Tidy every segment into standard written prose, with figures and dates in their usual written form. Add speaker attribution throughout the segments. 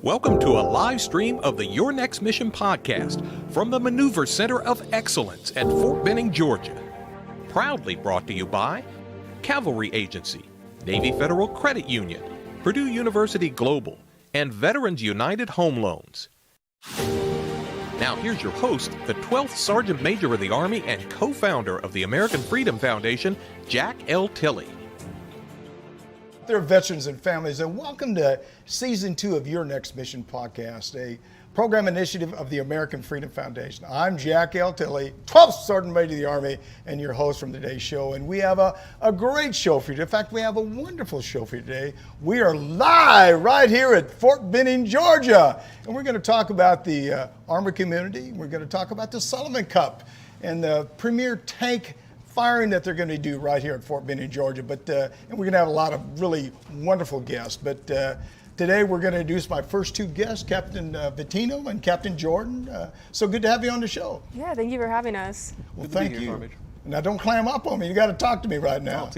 Speaker 1: Welcome to a live stream of the Your Next Mission podcast from the Maneuver Center of Excellence at Fort Benning, Georgia. Proudly brought to you by Cavalry Agency, Navy Federal Credit Union, Purdue University Global, and Veterans United Home Loans. Now here's your host, the 12th Sergeant Major of the Army and co-founder of the American Freedom Foundation, Jack L. Tilley.
Speaker 2: Dear veterans and families, and welcome to Season 2 of Your Next Mission podcast, a program initiative of the American Freedom Foundation. I'm Jack L. Tilley, 12th Sergeant Major of the Army, and your host from today's show. And we have a great show for you. In fact, we have a wonderful show for you today. We are live right here at Fort Benning, Georgia. And we're going to talk about the Army community. We're going to talk about the Sullivan Cup and the premier tank firing that they're going to do right here at Fort Benning, Georgia. But and we're going to have a lot of really wonderful guests. But today we're going to introduce my first two guests, Captain Vittino and Captain Jordan. So good to have you on the show.
Speaker 3: Yeah, thank you for having us.
Speaker 2: Well, thank you. Now don't clam up on me. You got to talk to me right now.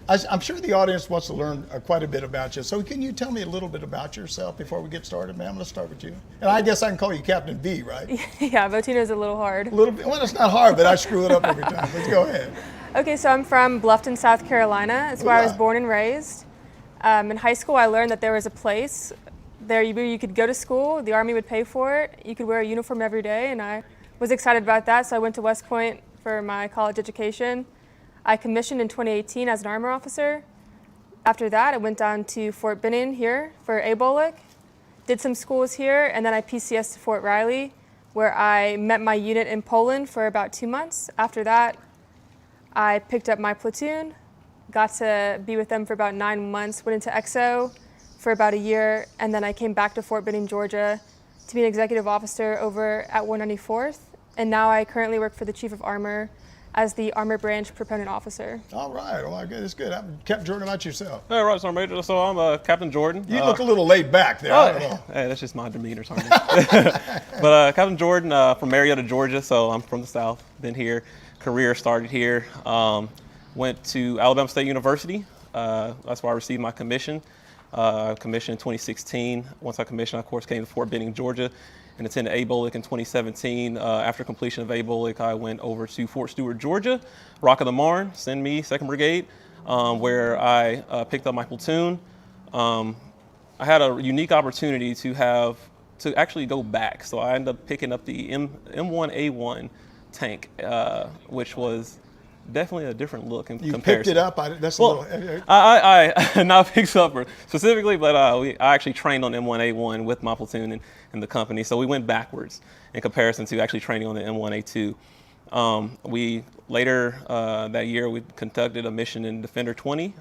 Speaker 2: I'm sure the audience wants to learn quite a bit about you. So can you tell me a little bit about yourself before we get started, ma'am? Let's start with you. And I guess I can call you Captain V, right?
Speaker 3: Yeah, Vittino's a little hard.
Speaker 2: A little bit. Well, it's not hard, but I screw it up every time. Let's go ahead.
Speaker 3: Okay, so I'm from Bluffton, South Carolina. That's where I was born and raised. In high school, I learned that there was a place there where you could go to school. The Army would pay for it. You could wear a uniform every day, and I was excited about that. So I went to West Point for my college education. I commissioned in 2018 as an armor officer. After that, I went down to Fort Benning here for ABOLIC, did some schools here, and then I PCSed to Fort Riley, where I met my unit in Poland for about 2 months. After that, I picked up my platoon, got to be with them for about 9 months, went into EXO for about a year, and then I came back to Fort Benning, Georgia to be an executive officer over at 194th. And now I currently work for the Chief of Armor as the Armor Branch Proponent Officer.
Speaker 2: All right, well, that's good. Captain Jordan, about yourself?
Speaker 4: Hey, right, Sergeant Major. So I'm Captain Jordan.
Speaker 2: You look a little laid back there. I don't know.
Speaker 4: Hey, that's just my demeanor, Sergeant. But Captain Jordan from Marietta, Georgia. So I'm from the South. Been here. Career started here. Went to Alabama State University. That's where I received my commission. Commissioned in 2016. Once I commissioned, I, of course, came to Fort Benning, Georgia, and attended ABOLIC in 2017. After completion of ABOLIC, I went over to Fort Stewart, Georgia, Rock of the Marne, send me 2nd Brigade, where I picked up my platoon. I had a unique opportunity to actually go back. So I ended up picking up the M1A1 tank, which was definitely a different look in comparison.
Speaker 2: You picked it up?
Speaker 4: I not picked up specifically, but I actually trained on M1A1 with my platoon in the company. So we went backwards in comparison to actually training on the M1A2. We later that year, we conducted a mission in Defender 20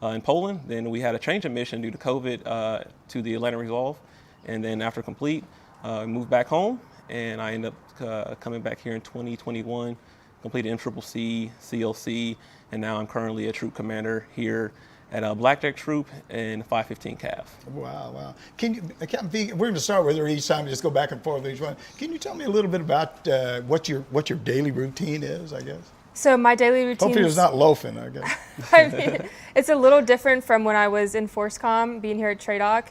Speaker 4: in Poland. Then we had a change of mission due to COVID to the Atlantic Resolve. And then after complete, moved back home. And I ended up coming back here in 2021, completed MCCC, CLC, and now I'm currently a troop commander here at a Blackjack Troop in 515 CAV.
Speaker 2: Wow. Can you, Captain V, we're going to start with her each time, just go back and forth with each one. Can you tell me a little bit about what your daily routine is, I guess?
Speaker 3: So my daily routine.
Speaker 2: Hopefully it's not loafing, I guess.
Speaker 3: I mean, it's a little different from when I was in FORSCOM, being here at TRADOC.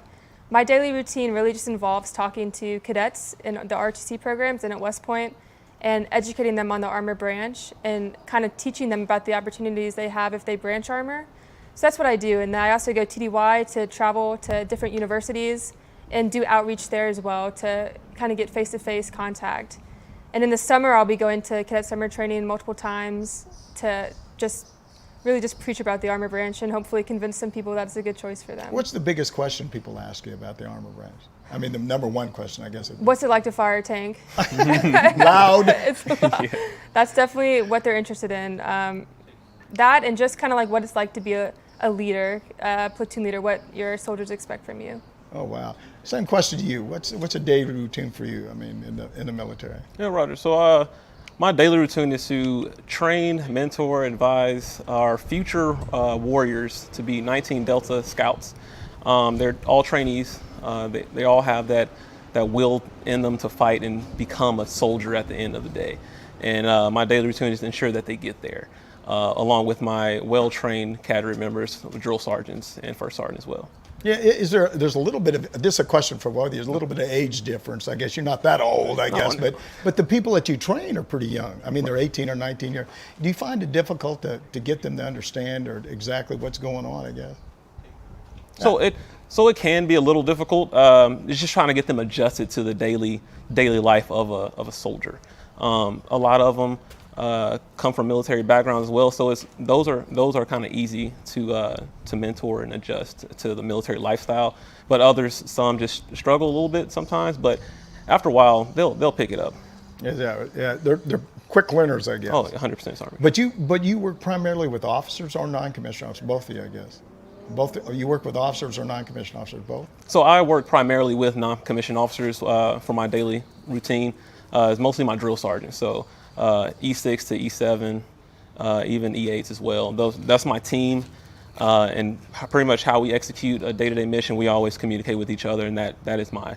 Speaker 3: My daily routine really just involves talking to cadets in the ROTC programs and at West Point and educating them on the armor branch and kind of teaching them about the opportunities they have if they branch armor. So that's what I do. And then I also go TDY to travel to different universities and do outreach there as well to kind of get face-to-face contact. And in the summer, I'll be going to cadet summer training multiple times to really just preach about the armor branch and hopefully convince some people that's a good choice for them.
Speaker 2: What's the biggest question people ask you about the armor branch? I mean, the number one question, I guess.
Speaker 3: What's it like to fire a tank?
Speaker 2: Loud.
Speaker 3: It's loud. Yeah. That's definitely what they're interested in. That and just kind of like what it's like to be a leader, platoon leader, what your soldiers expect from you.
Speaker 2: Oh, wow. Same question to you. What's a daily routine for you, I mean, in the military?
Speaker 4: Yeah, Roger. So my daily routine is to train, mentor, advise our future warriors to be 19 Delta Scouts. They're all trainees. They all have that will in them to fight and become a soldier at the end of the day. And my daily routine is to ensure that they get there. along with my well-trained cadre members, drill sergeants and first sergeant as well.
Speaker 2: Yeah, there's a little bit of, this is a question for both of you, there's a little bit of age difference. I guess you're not that old, I guess, but the people that you train are pretty young. I mean, they're 18 or 19 years. Do you find it difficult to get them to understand or exactly what's going on, I guess?
Speaker 4: So it can be a little difficult. It's just trying to get them adjusted to the daily life of a soldier. A lot of them come from military backgrounds as well, so those are kind of easy to mentor and adjust to the military lifestyle. But others, some just struggle a little bit sometimes. But after a while, they'll pick it up.
Speaker 2: Yeah, they're quick learners, I guess.
Speaker 4: Oh, 100% sorry.
Speaker 2: But you work primarily with officers or non-commissioned officers, both of you, I guess. Both, you work with officers or non-commissioned officers, both?
Speaker 4: So I work primarily with non-commissioned officers for my daily routine. It's mostly my drill sergeants, so E6 to E7, even E8s as well. That's my team, and pretty much how we execute a day-to-day mission. We always communicate with each other, and that is my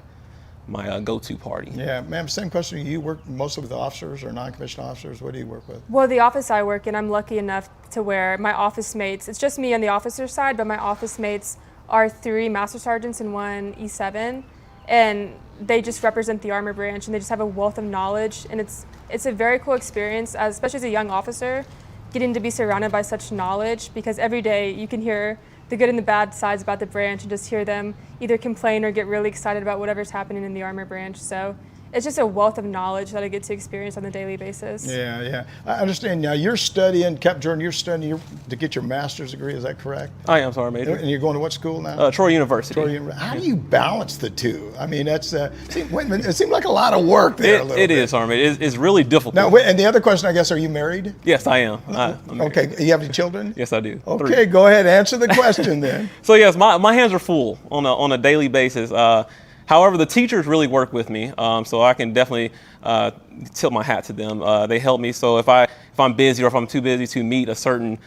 Speaker 4: go-to party.
Speaker 2: Yeah, ma'am, same question. You work mostly with officers or non-commissioned officers? What do you work with?
Speaker 3: Well, the office I work in, I'm lucky enough to where my office mates, it's just me on the officer side, but my office mates are 3 master sergeants and 1 E7, and they just represent the Armor branch, and they just have a wealth of knowledge, and it's a very cool experience, especially as a young officer, getting to be surrounded by such knowledge, because every day you can hear the good and the bad sides about the branch and just hear them either complain or get really excited about whatever's happening in the Armor branch. So it's just a wealth of knowledge that I get to experience on a daily basis.
Speaker 2: Yeah. I understand. Now you're studying, Captain Jordan, you're studying to get your master's degree, is that correct?
Speaker 4: I am, sorry, Major.
Speaker 2: And you're going to what school now?
Speaker 4: Troy University.
Speaker 2: How do you balance the two? I mean, it seems like a lot of work there.
Speaker 4: It is, Army. It's really difficult.
Speaker 2: Now, and the other question, I guess, are you married?
Speaker 4: Yes, I am. I'm married.
Speaker 2: Okay, you have any children?
Speaker 4: Yes, I do.
Speaker 2: Okay,
Speaker 4: 3.
Speaker 2: Go ahead, answer the question then.
Speaker 4: So yes, my hands are full on a daily basis. However, the teachers really work with me, so I can definitely tilt my hat to them. They help me. So if I'm busy or if I'm too busy to meet a certain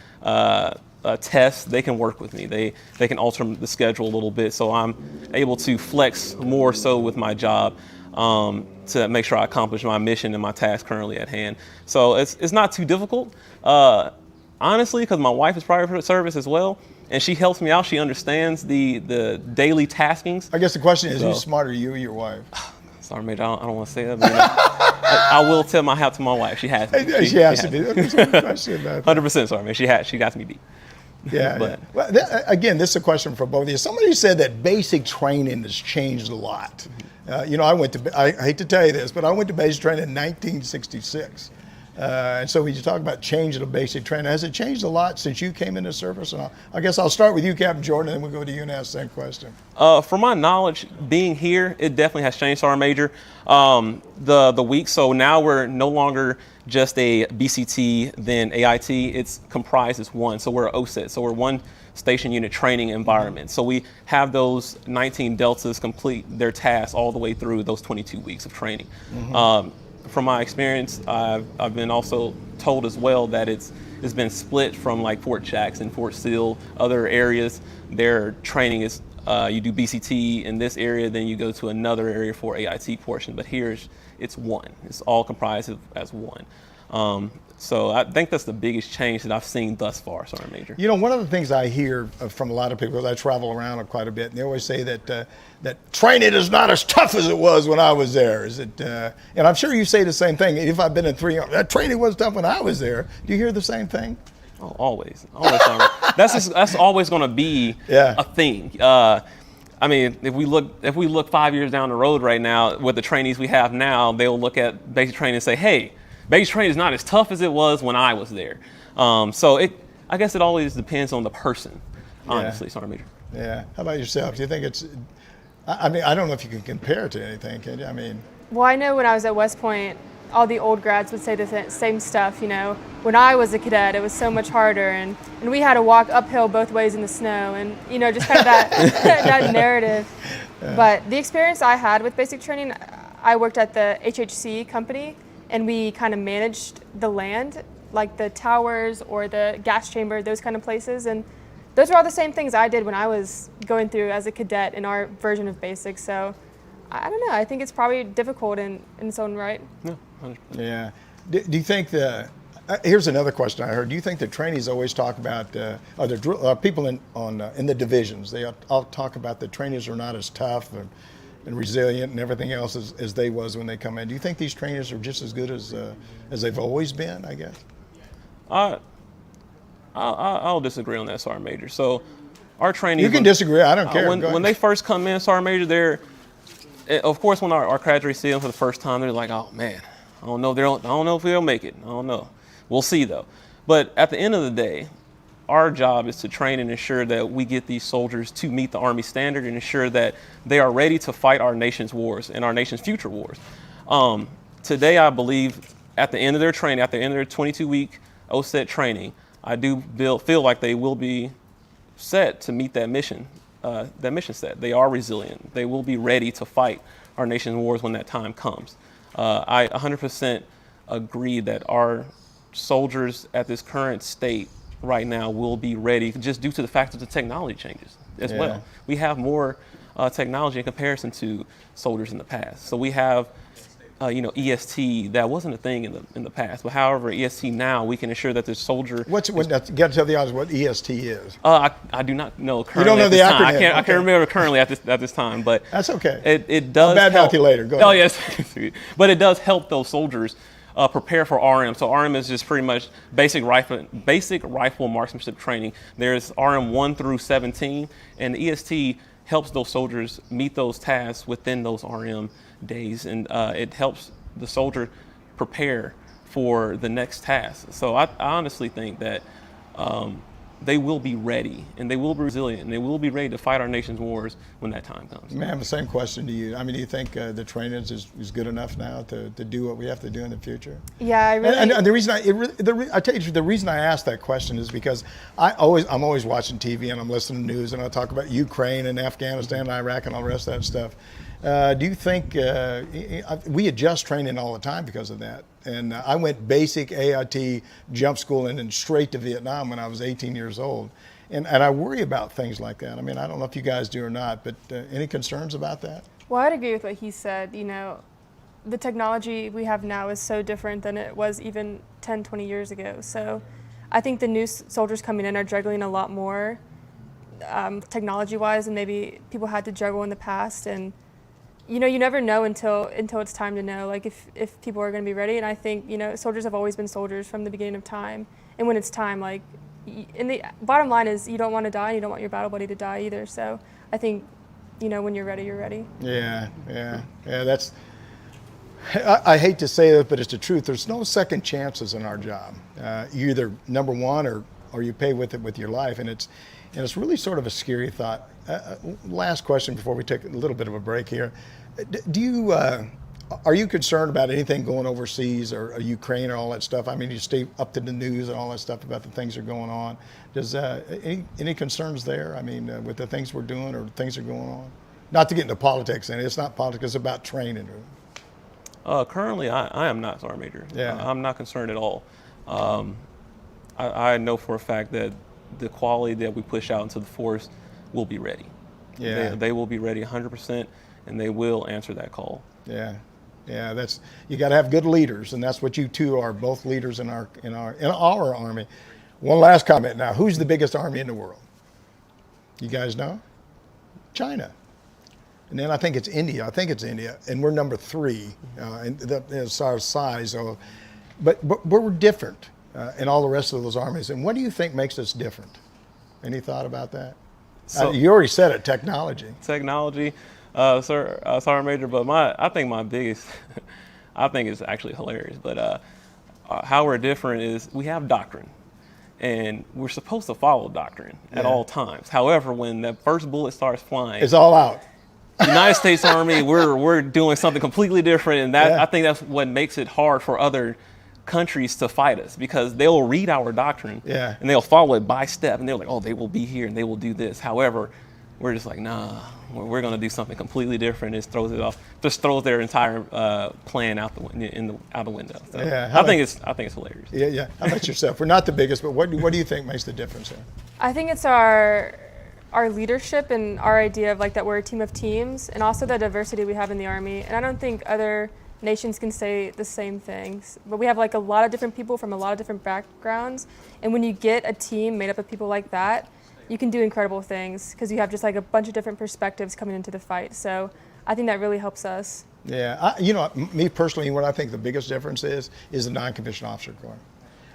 Speaker 4: test, they can work with me. They can alter the schedule a little bit, so I'm able to flex more so with my job to make sure I accomplish my mission and my task currently at hand. So it's not too difficult, honestly, because my wife is private service as well. And she helps me out. She understands the daily taskings.
Speaker 2: I guess the question is, who's smarter, you or your wife?
Speaker 4: Sorry, Major, I don't want to say that. But, I will tip my hat to my wife. She has me.
Speaker 2: She has to be. That's a good question.
Speaker 4: 100%, sorry, man. She got me beat.
Speaker 2: Yeah. Well, again, this is a question for both of you. Somebody said that basic training has changed a lot. I hate to tell you this, but I went to basic training in 1966. And so when you talk about changing the basic training, has it changed a lot since you came into service? And I guess I'll start with you, Captain Jordan, and then we'll go to you and ask the same question.
Speaker 4: From my knowledge, being here, it definitely has changed, Sergeant Major. The week, so now we're no longer just a BCT, then AIT. It's comprised as one. So we're OSET. So we're one station unit training environment. So we have those 19 deltas complete their tasks all the way through those 22 weeks of training. From my experience, I've been also told as well that it's been split from like Fort Jackson, Fort Sill, other areas. Their training is you do BCT in this area, then you go to another area for AIT portion. But here it's one. It's all comprised as one. So I think that's the biggest change that I've seen thus far, Sergeant Major.
Speaker 2: One of the things I hear from a lot of people, I travel around quite a bit, and they always say that training is not as tough as it was when I was there. And I'm sure you say the same thing. If I've been in 3 years, that training was tough when I was there. Do you hear the same thing?
Speaker 4: Oh, always, Sergeant. That's always going to be a thing. I mean, if we look 5 years down the road right now with the trainees we have now, they'll look at basic training and say, hey, basic training is not as tough as it was when I was there. So I guess it always depends on the person, honestly, Sergeant Major.
Speaker 2: Yeah. How about yourself? Do you think it's, I mean, I don't know if you can compare it to anything, can you? I mean.
Speaker 3: Well, I know when I was at West Point, all the old grads would say the same stuff, When I was a cadet, it was so much harder, and we had to walk uphill both ways in the snow, and, just kind of that, that narrative. Yeah. But the experience I had with basic training, I worked at the HHC company, and we kind of managed the land, like the towers or the gas chamber, those kind of places. And those were all the same things I did when I was going through as a cadet in our version of basic. So I don't know. I think it's probably difficult in its own right.
Speaker 4: No, 100%.
Speaker 2: Yeah. Do you think Here's another question I heard. Do you think the trainees always talk about, or the people in the divisions, they all talk about the trainees are not as tough and resilient and everything else as they was when they come in. Do you think these trainees are just as good as they've always been, I guess?
Speaker 4: I'll disagree on that, Sergeant Major. So our trainees...
Speaker 2: You can disagree. I don't care.
Speaker 4: When they first come in, Sergeant Major, of course, when our graduates see them for the first time, they're like, oh, man, I don't know if they'll make it. I don't know. We'll see, though. But at the end of the day, our job is to train and ensure that we get these soldiers to meet the Army standard and ensure that they are ready to fight our nation's wars and our nation's future wars. Today, I believe, at the end of their training, at the end of their 22-week OSET training, I do feel like they will be set to meet that mission set. They are resilient. They will be ready to fight our nation's wars when that time comes. I 100% agree that our soldiers at this current state right now will be ready just due to the fact that the technology changes as well. We have more technology in comparison to soldiers in the past. So we have EST that wasn't a thing in the past, but however, EST now we can ensure that the soldier.
Speaker 2: You got to tell the audience what EST is.
Speaker 4: I do not know currently.
Speaker 2: You don't know the acronym.
Speaker 4: I can't remember currently at this time, but
Speaker 2: that's okay.
Speaker 4: It does.
Speaker 2: I'll badmouth you later. Go ahead.
Speaker 4: Oh yes, but it does help those soldiers prepare for RM. So RM is just pretty much basic rifle marksmanship training. There's RM 1 through 17, and the EST helps those soldiers meet those tasks within those RM days, and it helps the soldier prepare for the next task. So I honestly think that they will be ready, and they will be resilient, and they will be ready to fight our nation's wars when that time comes.
Speaker 2: Ma'am, the same question to you. I mean, do you think the training is good enough now to do what we have to do in the future?
Speaker 3: Yeah, I really.
Speaker 2: And the reason I tell you the reason I asked that question is because I'm always watching TV and I'm listening to news and I talk about Ukraine and Afghanistan and Iraq and all the rest of that stuff. Do you think we adjust training all the time because of that? And I went basic AIT jump school and then straight to Vietnam when I was 18 years old. And I worry about things like that. I mean, I don't know if you guys do or not, but any concerns about that?
Speaker 3: Well, I'd agree with what he said. The technology we have now is so different than it was even 10, 20 years ago. So I think the new soldiers coming in are juggling a lot more technology-wise than maybe people had to juggle in the past. And you never know until it's time to know, like if people are going to be ready. And I think, soldiers have always been soldiers from the beginning of time. And when it's time, like, and the bottom line is you don't want to die and you don't want your battle buddy to die either. So I think, when you're ready, you're ready.
Speaker 2: Yeah. That's, I hate to say it, but it's the truth. There's no second chances in our job. You're either number one or you pay with it with your life. And it's really sort of a scary thought. Last question before we take a little bit of a break here. Are you concerned about anything going overseas or Ukraine or all that stuff? I mean, you stay up to the news and all that stuff about the things that are going on. Does any concerns there? I mean, with the things we're doing or things that are going on? Not to get into politics, and it's not politics, it's about training.
Speaker 4: Currently, I am not, Sergeant Major.
Speaker 2: Yeah.
Speaker 4: I'm not concerned at all. I know for a fact that the quality that we push out into the force will be ready.
Speaker 2: Yeah.
Speaker 4: They will be ready 100%, and they will answer that call.
Speaker 2: Yeah. That's, you got to have good leaders, and that's what you two are, both leaders in our Army. One last comment now. Who's the biggest army in the world? You guys know? China. And then I think it's India. And we're number 3 as our size. But we're different in all the rest of those armies. And what do you think makes us different? Any thought about that? You already said it, technology.
Speaker 4: Technology, Sergeant Major, but I think my biggest, I think it's actually hilarious, but how we're different is we have doctrine, and we're supposed to follow doctrine at all times. However, when that first bullet starts flying,
Speaker 2: it's all out.
Speaker 4: United States Army, we're doing something completely different, and I think that's what makes it hard for other countries to fight us, because they'll read our doctrine and they'll follow it by step, and they're like, oh, they will be here and they will do this. However, we're just like, nah, we're going to do something completely different. It just throws their entire plan out the window. So I think it's hilarious.
Speaker 2: Yeah. How about yourself? We're not the biggest, but what do you think makes the difference there?
Speaker 3: I think it's our leadership and our idea of like that we're a team of teams, and also the diversity we have in the Army. And I don't think other nations can say the same things. But we have like a lot of different people from a lot of different backgrounds. And when you get a team made up of people like that, you can do incredible things because you have just like a bunch of different perspectives coming into the fight. So I think that really helps us.
Speaker 2: Yeah, me personally, what I think the biggest difference is the non-commissioned officer corps.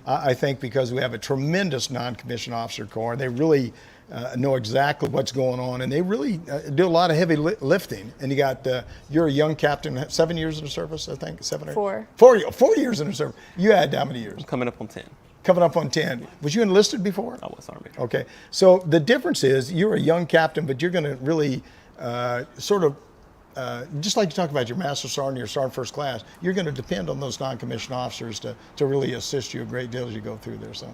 Speaker 2: I think because we have a tremendous non-commissioned officer corps, they really know exactly what's going on, and they really do a lot of heavy lifting. And you got, you're a young captain, 7 years in the service, I think, 7 or 4 years in the service. You had how many years?
Speaker 4: I'm coming up on 10.
Speaker 2: Coming up on 10. Was you enlisted before?
Speaker 4: I was Army.
Speaker 2: Okay, so the difference is you're a young captain, but you're going to really just like you talk about your master sergeant, your sergeant first class, you're going to depend on those non-commissioned officers to really assist you a great deal as you go through there. So,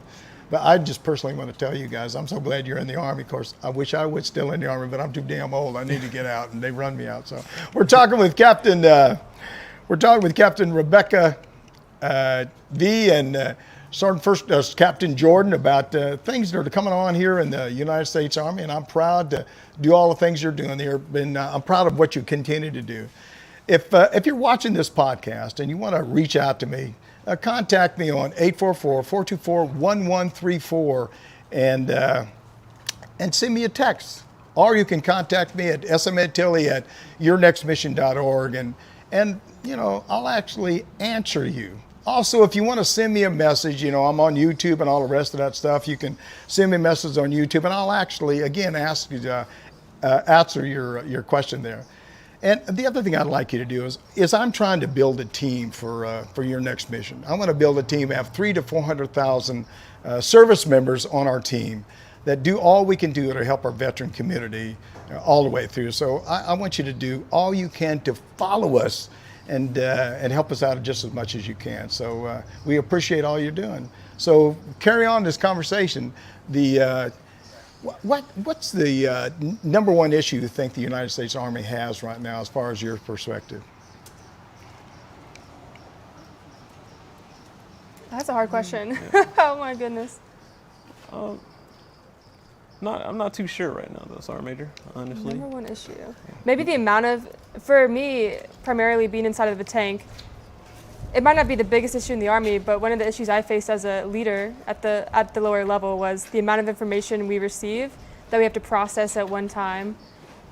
Speaker 2: but I just personally want to tell you guys, I'm so glad you're in the Army. Of course, I wish I was still in the Army, but I'm too damn old. I need to get out, and they run me out. So, we're talking with Captain Rebecca V and Sergeant First Captain Jordan about things that are coming on here in the United States Army, and I'm proud to do all the things you're doing there. And I'm proud of what you continue to do. If you're watching this podcast and you want to reach out to me, contact me on 844-424-1134 and send me a text. Or you can contact me at SMA Tilley at yournextmission.org, and I'll actually answer you. Also, if you want to send me a message, I'm on YouTube and all the rest of that stuff. You can send me a message on YouTube, and I'll actually, again, ask you to answer your question there. And the other thing I'd like you to do is I'm trying to build a team for your next mission. I want to build a team, have 300,000 to 400,000 service members on our team that do all we can do to help our veteran community all the way through. So I want you to do all you can to follow us and help us out just as much as you can. So we appreciate all you're doing. So carry on this conversation. What's the number one issue you think the United States Army has right now as far as your perspective?
Speaker 3: That's a hard question. Oh my goodness.
Speaker 4: I'm not too sure right now, though, Sergeant Major, honestly.
Speaker 3: Number one issue. Maybe the amount of, for me, primarily being inside of the tank, it might not be the biggest issue in the Army, but one of the issues I faced as a leader at the lower level was the amount of information we receive that we have to process at one time.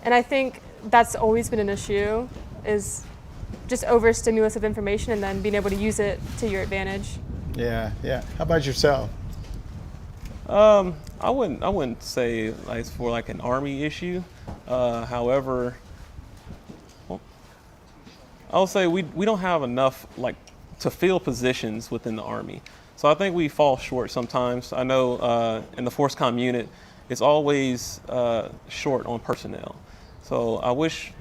Speaker 3: And I think that's always been an issue, is just overstimulus of information and then being able to use it to your advantage. Yeah.
Speaker 2: How about yourself?
Speaker 4: I wouldn't say like it's for like an Army issue. However, I'll say we don't have enough like to fill positions within the Army. So I think we fall short sometimes. I know in the Force Comm unit, it's always short on personnel. So I wish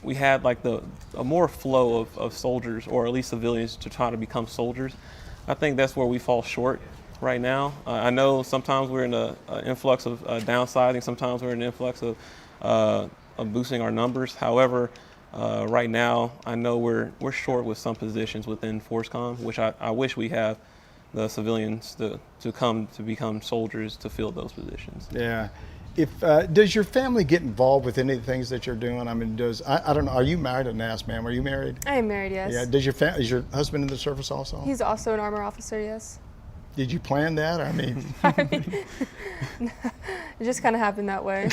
Speaker 4: we had like a more flow of soldiers, or at least civilians, to try to become soldiers. I think that's where we fall short right now. I know sometimes we're in an influx of downsizing. Sometimes we're in an influx of boosting our numbers. However, right now, I know we're short with some positions within Force Comm, which I wish we have the civilians to come to become soldiers to fill those positions.
Speaker 2: Yeah. Does your family get involved with any of the things that you're doing? I mean, I don't know. Are you married? I didn't ask, ma'am. Are you married?
Speaker 3: I am married, yes.
Speaker 2: Yeah. Is your husband in the service also?
Speaker 3: He's also an armor officer, yes.
Speaker 2: Did you plan that? I mean,
Speaker 3: it just kind of happened that way.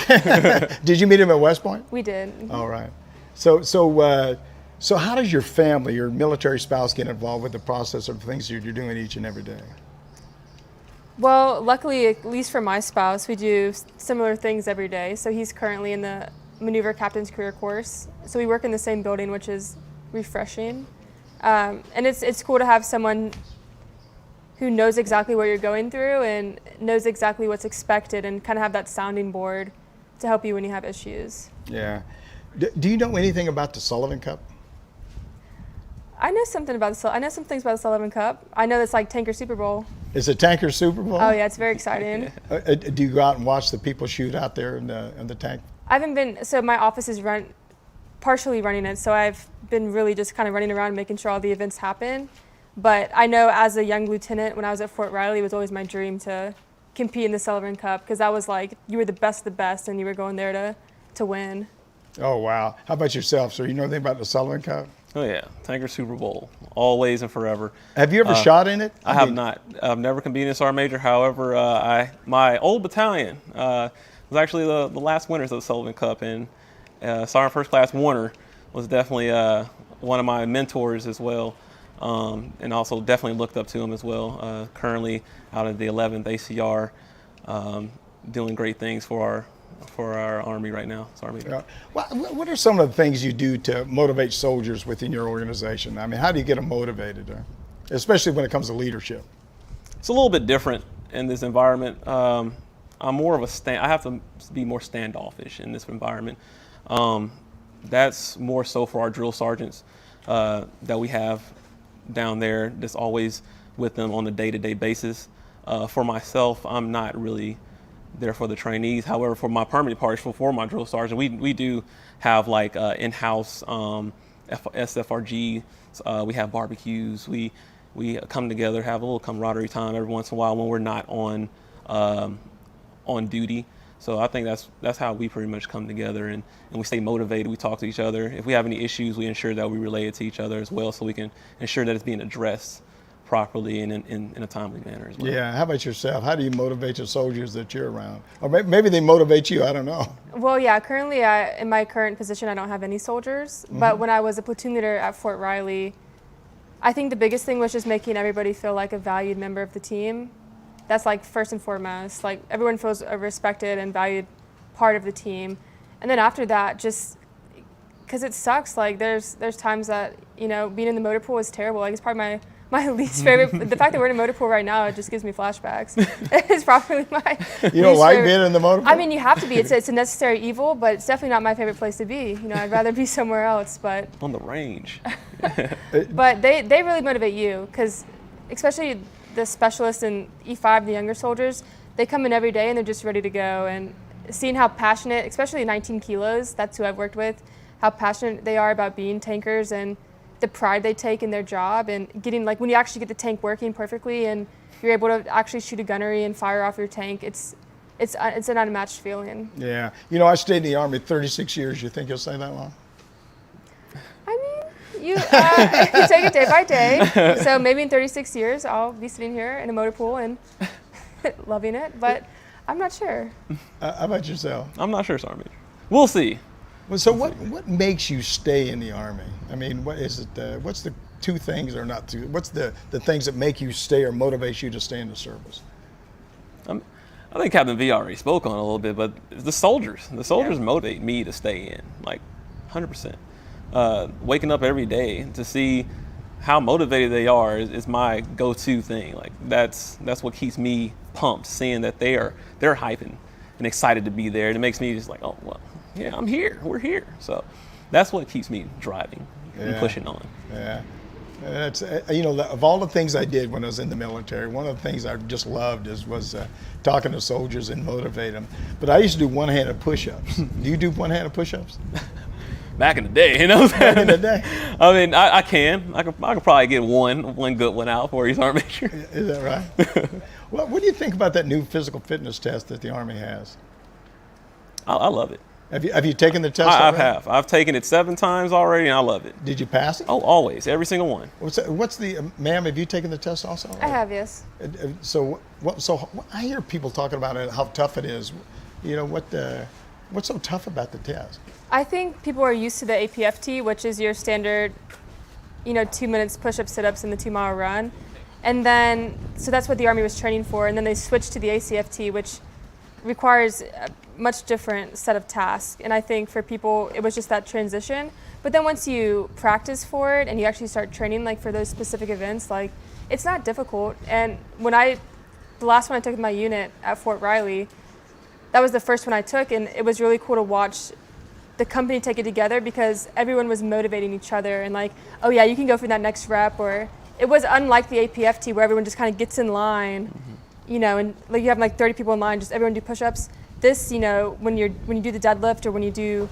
Speaker 2: Did you meet him at West Point?
Speaker 3: We did.
Speaker 2: All right. So how does your family, your military spouse, get involved with the process of things you're doing each and every day?
Speaker 3: Well, luckily, at least for my spouse, we do similar things every day. So he's currently in the Maneuver Captain's Career Course. So we work in the same building, which is refreshing. And it's cool to have someone who knows exactly what you're going through and knows exactly what's expected, and kind of have that sounding board to help you when you have issues.
Speaker 2: Yeah. Do you know anything about the Sullivan Cup?
Speaker 3: I know something about I know some things about the Sullivan Cup. I know it's like Tanker Super Bowl.
Speaker 2: Is it Tanker Super Bowl?
Speaker 3: Oh yeah, it's very exciting.
Speaker 2: Do you go out and watch the people shoot out there in the tank?
Speaker 3: I haven't been. So my office is partially running it, so I've been really just kind of running around making sure all the events happen. But I know as a young lieutenant, when I was at Fort Riley, it was always my dream to compete in the Sullivan Cup, because that was like, you were the best of the best and you were going there to win.
Speaker 2: Oh, wow. How about yourself, sir? You know anything about the Sullivan Cup?
Speaker 4: Oh yeah, Tanker Super Bowl, always and forever.
Speaker 2: Have you ever shot in it?
Speaker 4: I have not. I've never competed in Sergeant Major. However, my old battalion was actually the last winners of the Sullivan Cup, and Sergeant First Class Warner was definitely one of my mentors as well, and also definitely looked up to him as well. Currently out of the 11th ACR, doing great things for our Army right now.
Speaker 2: What are some of the things you do to motivate soldiers within your organization? I mean, how do you get them motivated, especially when it comes to leadership?
Speaker 4: It's a little bit different in this environment. I'm more of I have to be more standoffish in this environment. That's more so for our drill sergeants that we have down there, that's always with them on a day-to-day basis. For myself, I'm not really there for the trainees. However, for my permanent parties, for my drill sergeant, we do have like in-house SFRG. We have barbecues. We come together, have a little camaraderie time every once in a while when we're not on duty. So I think that's how we pretty much come together, and we stay motivated. We talk to each other. If we have any issues, we ensure that we relay it to each other as well, so we can ensure that it's being addressed properly and in a timely manner as well.
Speaker 2: Yeah, how about yourself? How do you motivate your soldiers that you're around? Or maybe they motivate you, I don't know.
Speaker 3: Well, yeah, currently in my current position, I don't have any soldiers. But when I was a platoon leader at Fort Riley, I think the biggest thing was just making everybody feel like a valued member of the team. That's like first and foremost. Like everyone feels a respected and valued part of the team. And then after that, just because it sucks, like there's times that, being in the motor pool is terrible. Like it's probably my least favorite. The fact that we're in a motor pool right now, it just gives me flashbacks. It's probably my
Speaker 2: You don't like being in the motor pool?
Speaker 3: I mean, you have to be. It's a necessary evil, but it's definitely not my favorite place to be. I'd rather be somewhere else. But
Speaker 4: On the range.
Speaker 3: but they really motivate you, because especially the specialists in E5, the younger soldiers, they come in every day and they're just ready to go. And seeing how passionate, especially 19 kilos, that's who I've worked with, how passionate they are about being tankers and the pride they take in their job, and getting, like, when you actually get the tank working perfectly and you're able to actually shoot a gunnery and fire off your tank, it's an unmatched feeling.
Speaker 2: Yeah. I stayed in the Army 36 years. You think you'll stay that long?
Speaker 3: I mean, you take it day by day. So maybe in 36 years, I'll be sitting here in a motor pool and loving it, but I'm not sure.
Speaker 2: How about yourself?
Speaker 4: I'm not sure, Sergeant Major. We'll see.
Speaker 2: Well, so what makes you stay in the Army? I mean, what is it? What's the two things, or not two? What's the things that make you stay or motivate you to stay in the service?
Speaker 4: I think Captain V already spoke on it a little bit, but the soldiers motivate me to stay in, like 100%. Waking up every day to see how motivated they are is my go-to thing. Like that's what keeps me pumped, seeing that they're hyping and excited to be there. And it makes me just like, oh well, yeah, I'm here. We're here. So that's what keeps me driving and pushing on.
Speaker 2: Yeah. That's of all the things I did when I was in the military, one of the things I just loved was talking to soldiers and motivate them. But I used to do one-handed push-ups. Do you do one-handed push-ups?
Speaker 4: Back in the day,
Speaker 2: Back in the day.
Speaker 4: I mean, I could probably get one good one out for you, Sergeant Major.
Speaker 2: Is that right? Well, what do you think about that new physical fitness test that the Army has?
Speaker 4: I love it.
Speaker 2: Have you taken the test
Speaker 4: I
Speaker 2: already?
Speaker 4: have. I've taken it 7 times already, and I love it.
Speaker 2: Did you pass it?
Speaker 4: Oh, always. Every single one.
Speaker 2: Ma'am, have you taken the test also?
Speaker 3: I have, yes.
Speaker 2: So I hear people talking about it, how tough it is. What's so tough about the test?
Speaker 3: I think people are used to the APFT, which is your standard, 2 minutes push-ups, sit-ups, and the 2-mile run. And then, so that's what the Army was training for. And then they switched to the ACFT, which requires a much different set of tasks. And I think for people, it was just that transition. But then once you practice for it and you actually start training, like for those specific events, like it's not difficult. And the last one I took with my unit at Fort Riley, that was the first one I took, and it was really cool to watch the company take it together, because everyone was motivating each other and like, oh yeah, you can go for that next rep. Or it was unlike the APFT where everyone just kind of gets in line, and like you have like 30 people in line, just everyone do push-ups. This, when you do the deadlift or when you do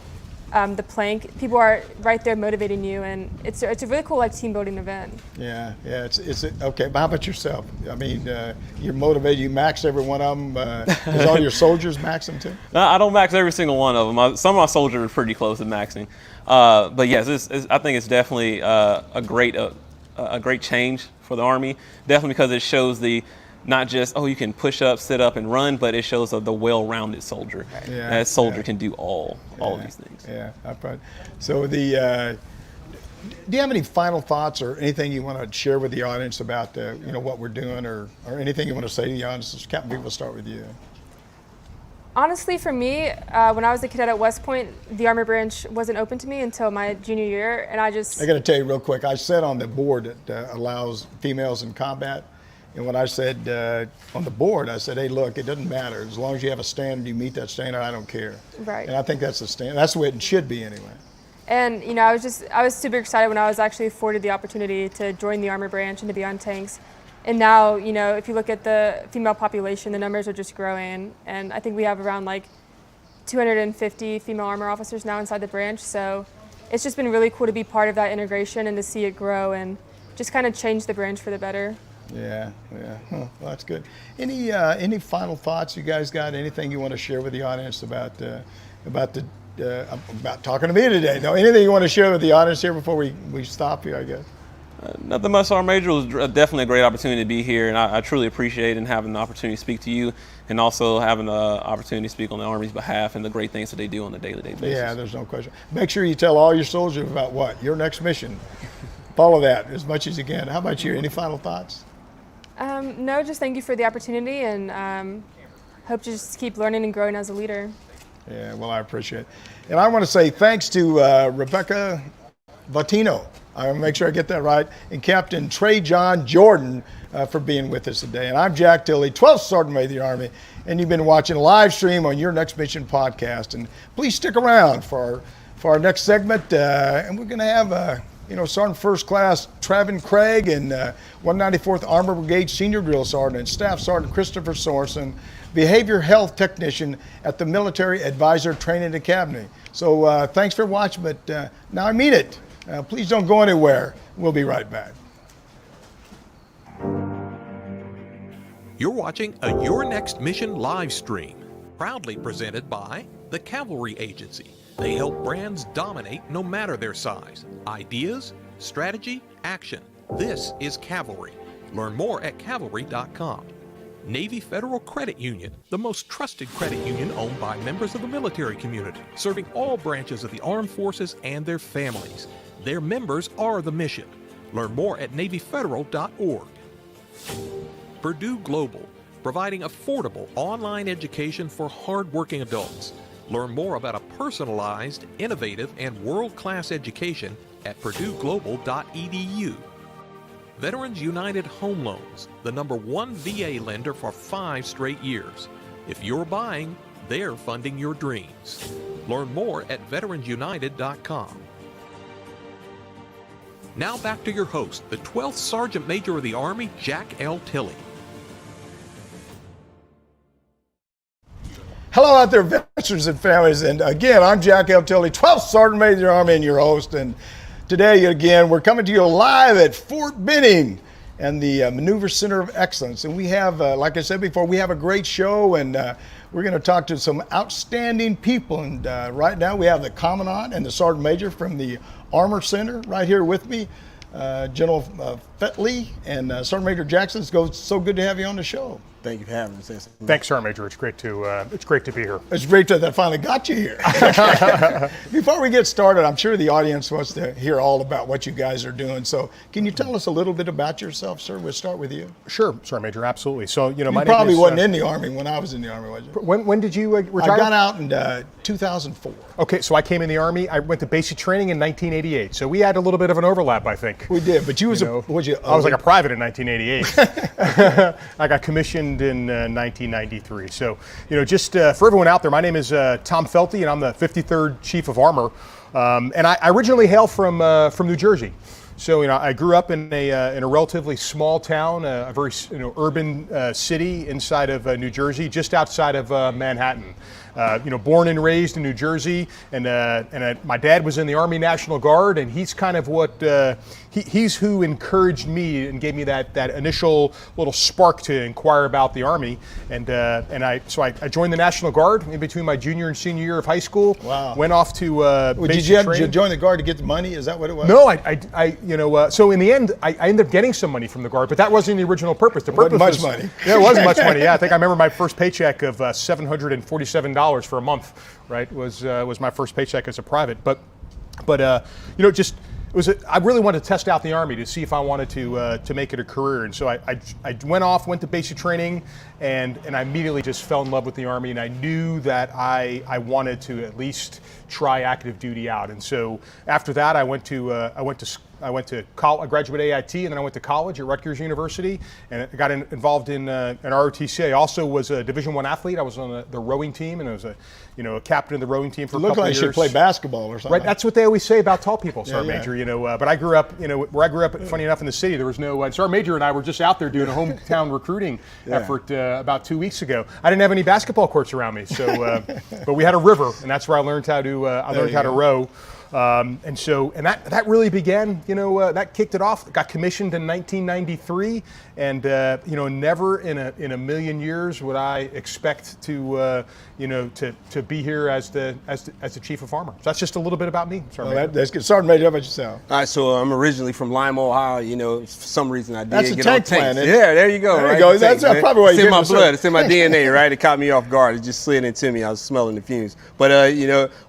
Speaker 3: the plank. People are right there motivating you, and it's a really cool like team building event.
Speaker 2: Yeah. It's okay. But how about yourself? I mean, you're motivated. You max every one of them. Does all your soldiers max them too?
Speaker 4: No, I don't max every single one of them. Some of my soldiers are pretty close to maxing. But yes, I think it's definitely a great change for the Army. Definitely because it shows not just, you can push up, sit up, and run, but it shows the well-rounded soldier.
Speaker 2: Yeah,
Speaker 4: that soldier can do all of these things.
Speaker 2: Yeah, so do you have any final thoughts or anything you want to share with the audience about what we're doing, or anything you want to say to the audience? Captain B, we'll start with you.
Speaker 3: Honestly, for me, when I was a cadet at West Point, the Army branch wasn't open to me until my junior year, and I got to tell you real quick, I sat on the board that allows females in combat. And when I said on the board, I said, hey, look, it doesn't matter. As long as you have a standard, you meet that standard, I don't care. Right.
Speaker 2: And I think that's the standard. That's the way it should be anyway.
Speaker 3: And, I was super excited when I was actually afforded the opportunity to join the Army branch and to be on tanks. And now, if you look at the female population, the numbers are just growing. And I think we have around 250 female armor officers now inside the branch. So it's just been really cool to be part of that integration and to see it grow and just kind of change the branch for the better.
Speaker 2: Yeah. Well, that's good. Any final thoughts you guys got? Anything you want to share with the audience about talking to me today? No, anything you want to share with the audience here before we stop here, I guess?
Speaker 4: Nothing much, Sergeant Major. It was definitely a great opportunity to be here, and I truly appreciate and having the opportunity to speak to you, and also having the opportunity to speak on the Army's behalf and the great things that they do on a daily basis.
Speaker 2: Yeah, there's no question. Make sure you tell all your soldiers about your next mission. Follow that as much as you can. How about you? Any final thoughts?
Speaker 3: No, just thank you for the opportunity, and hope to just keep learning and growing as a leader.
Speaker 2: Yeah, well, I appreciate it. And I want to say thanks to Rebecca Vatino. I want to make sure I get that right. And Captain Trey John Jordan for being with us today. And I'm Jack Tilley, 12th Sergeant Major of the Army, and you've been watching a live stream on Your Next Mission podcast. And please stick around for our next segment. And we're going to have Sergeant First Class Travin Craig and 194th Armor Brigade Senior Drill Sergeant and Staff Sergeant Christopher Sorensen, Behavior Health Technician at the Military Advisor Training Academy. So thanks for watching, but now I mean it. Please don't go anywhere. We'll be right back.
Speaker 1: You're watching a Your Next Mission live stream, proudly presented by the Cavalry Agency. They help brands dominate no matter their size. Ideas, strategy, action. This is Cavalry. Learn more at cavalry.com. Navy Federal Credit Union, the most trusted credit union owned by members of the military community, serving all branches of the armed forces and their families. Their members are the mission. Learn more at NavyFederal.org. Purdue Global, providing affordable online education for hardworking adults. Learn more about a personalized, innovative, and world-class education at PurdueGlobal.edu. Veterans United Home Loans, the #1 VA lender for 5 straight years. If you're buying, they're funding your dreams. Learn more at VeteransUnited.com. Now back to your host, the 12th Sergeant Major of the Army, Jack L. Tilley.
Speaker 2: Hello out there, veterans and families. And again, I'm Jack L. Tilley, 12th Sergeant Major of the Army and your host. And today, again, we're coming to you live at Fort Benning and the Maneuver Center of Excellence. And we have, like I said before, we have a great show, and we're going to talk to some outstanding people. And right now, we have the Commandant and the Sergeant Major from the Armor Center right here with me, General Fetley and Sergeant Major Jackson. It's so good to have you on the show.
Speaker 5: Thank you for having me.
Speaker 6: Thanks, Sergeant Major. It's great to be here.
Speaker 2: It's great that I finally got you here. Before we get started, I'm sure the audience wants to hear all about what you guys are doing. So can you tell us a little bit about yourself, sir? We'll start with you.
Speaker 6: Sure, Sergeant Major, absolutely. So,
Speaker 2: my
Speaker 6: name
Speaker 2: probably
Speaker 6: is,
Speaker 2: wasn't in the Army when I was in the Army, was you?
Speaker 6: When did you retire?
Speaker 2: I got out in 2004.
Speaker 6: Okay, so I came in the Army. I went to basic training in 1988. So we had a little bit of an overlap, I think.
Speaker 2: We did, but I was
Speaker 6: like a private in 1988. I got commissioned in 1993. So, just for everyone out there, my name is Tom Felty, and I'm the 53rd Chief of Armor. And I originally hail from New Jersey. So, I grew up in a relatively small town, a very urban city inside of New Jersey, just outside of Manhattan. born and raised in New Jersey, and my dad was in the Army National Guard, and he's kind of what he's who encouraged me and gave me that initial little spark to inquire about the Army, and I joined the National Guard in between my junior and senior year of high school.
Speaker 2: Wow.
Speaker 6: Went off to
Speaker 2: Did you join the Guard to get the money? Is that what it was?
Speaker 6: No, so in the end, I ended up getting some money from the Guard, but that wasn't the original purpose. The purpose
Speaker 2: wasn't much money.
Speaker 6: Yeah, it wasn't much money. Yeah, I think I remember my first paycheck of $747 for a month. Right, was my first paycheck as a private. But I really wanted to test out the Army to see if I wanted to make it a career, and so I went to basic training, and I immediately just fell in love with the Army, and I knew that I wanted to at least try active duty out, and so after that I went to college. I graduated AIT, and then I went to college at Rutgers University, and I got involved in ROTC. I also was a Division I athlete. I was on the rowing team, and I was a captain of the rowing team for a couple of years.
Speaker 2: You look like you should play basketball or something.
Speaker 6: Right, that's what they always say about tall people, Sergeant Major. But I grew up, where I grew up, funny enough, in the city, there was no. Sergeant Major and I were just out there doing a hometown recruiting effort about 2 weeks ago. I didn't have any basketball courts around me, so but we had a river, and that's where I learned how to row. And that really began, that kicked it off. Got commissioned in 1993, and never in a million years would I expect to be here as the chief of armor. So that's just a little bit about me.
Speaker 2: That's good. Sergeant Major, how about yourself?
Speaker 5: All right, so I'm originally from Lima, Ohio. For some reason I did
Speaker 2: that's
Speaker 5: get
Speaker 2: a
Speaker 5: on
Speaker 2: tank
Speaker 5: tanks.
Speaker 2: planet.
Speaker 5: Yeah, there you go.
Speaker 2: There
Speaker 5: right?
Speaker 2: you go. That's probably why
Speaker 5: it's
Speaker 2: you
Speaker 5: in my
Speaker 2: did
Speaker 5: blood. It's in my DNA, right? It caught me off guard. It just slid into me. I was smelling the fumes. But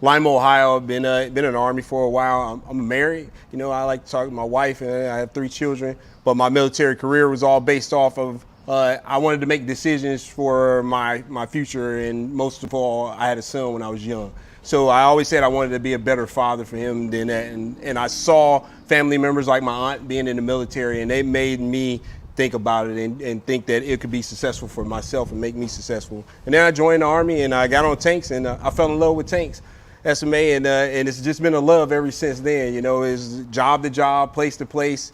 Speaker 5: Lima, Ohio. I've been in the Army for a while. I'm married. I like to talk to my wife, and I have 3 children. But my military career was all based off of I wanted to make decisions for my future, and most of all, I had a son when I was young. So I always said I wanted to be a better father for him than that. And I saw family members like my aunt being in the military, and they made me think about it and think that it could be successful for myself and make me successful. And then I joined the Army, and I got on tanks, and I fell in love with tanks. SMA, and it's just been a love ever since then. It's job to job, place to place,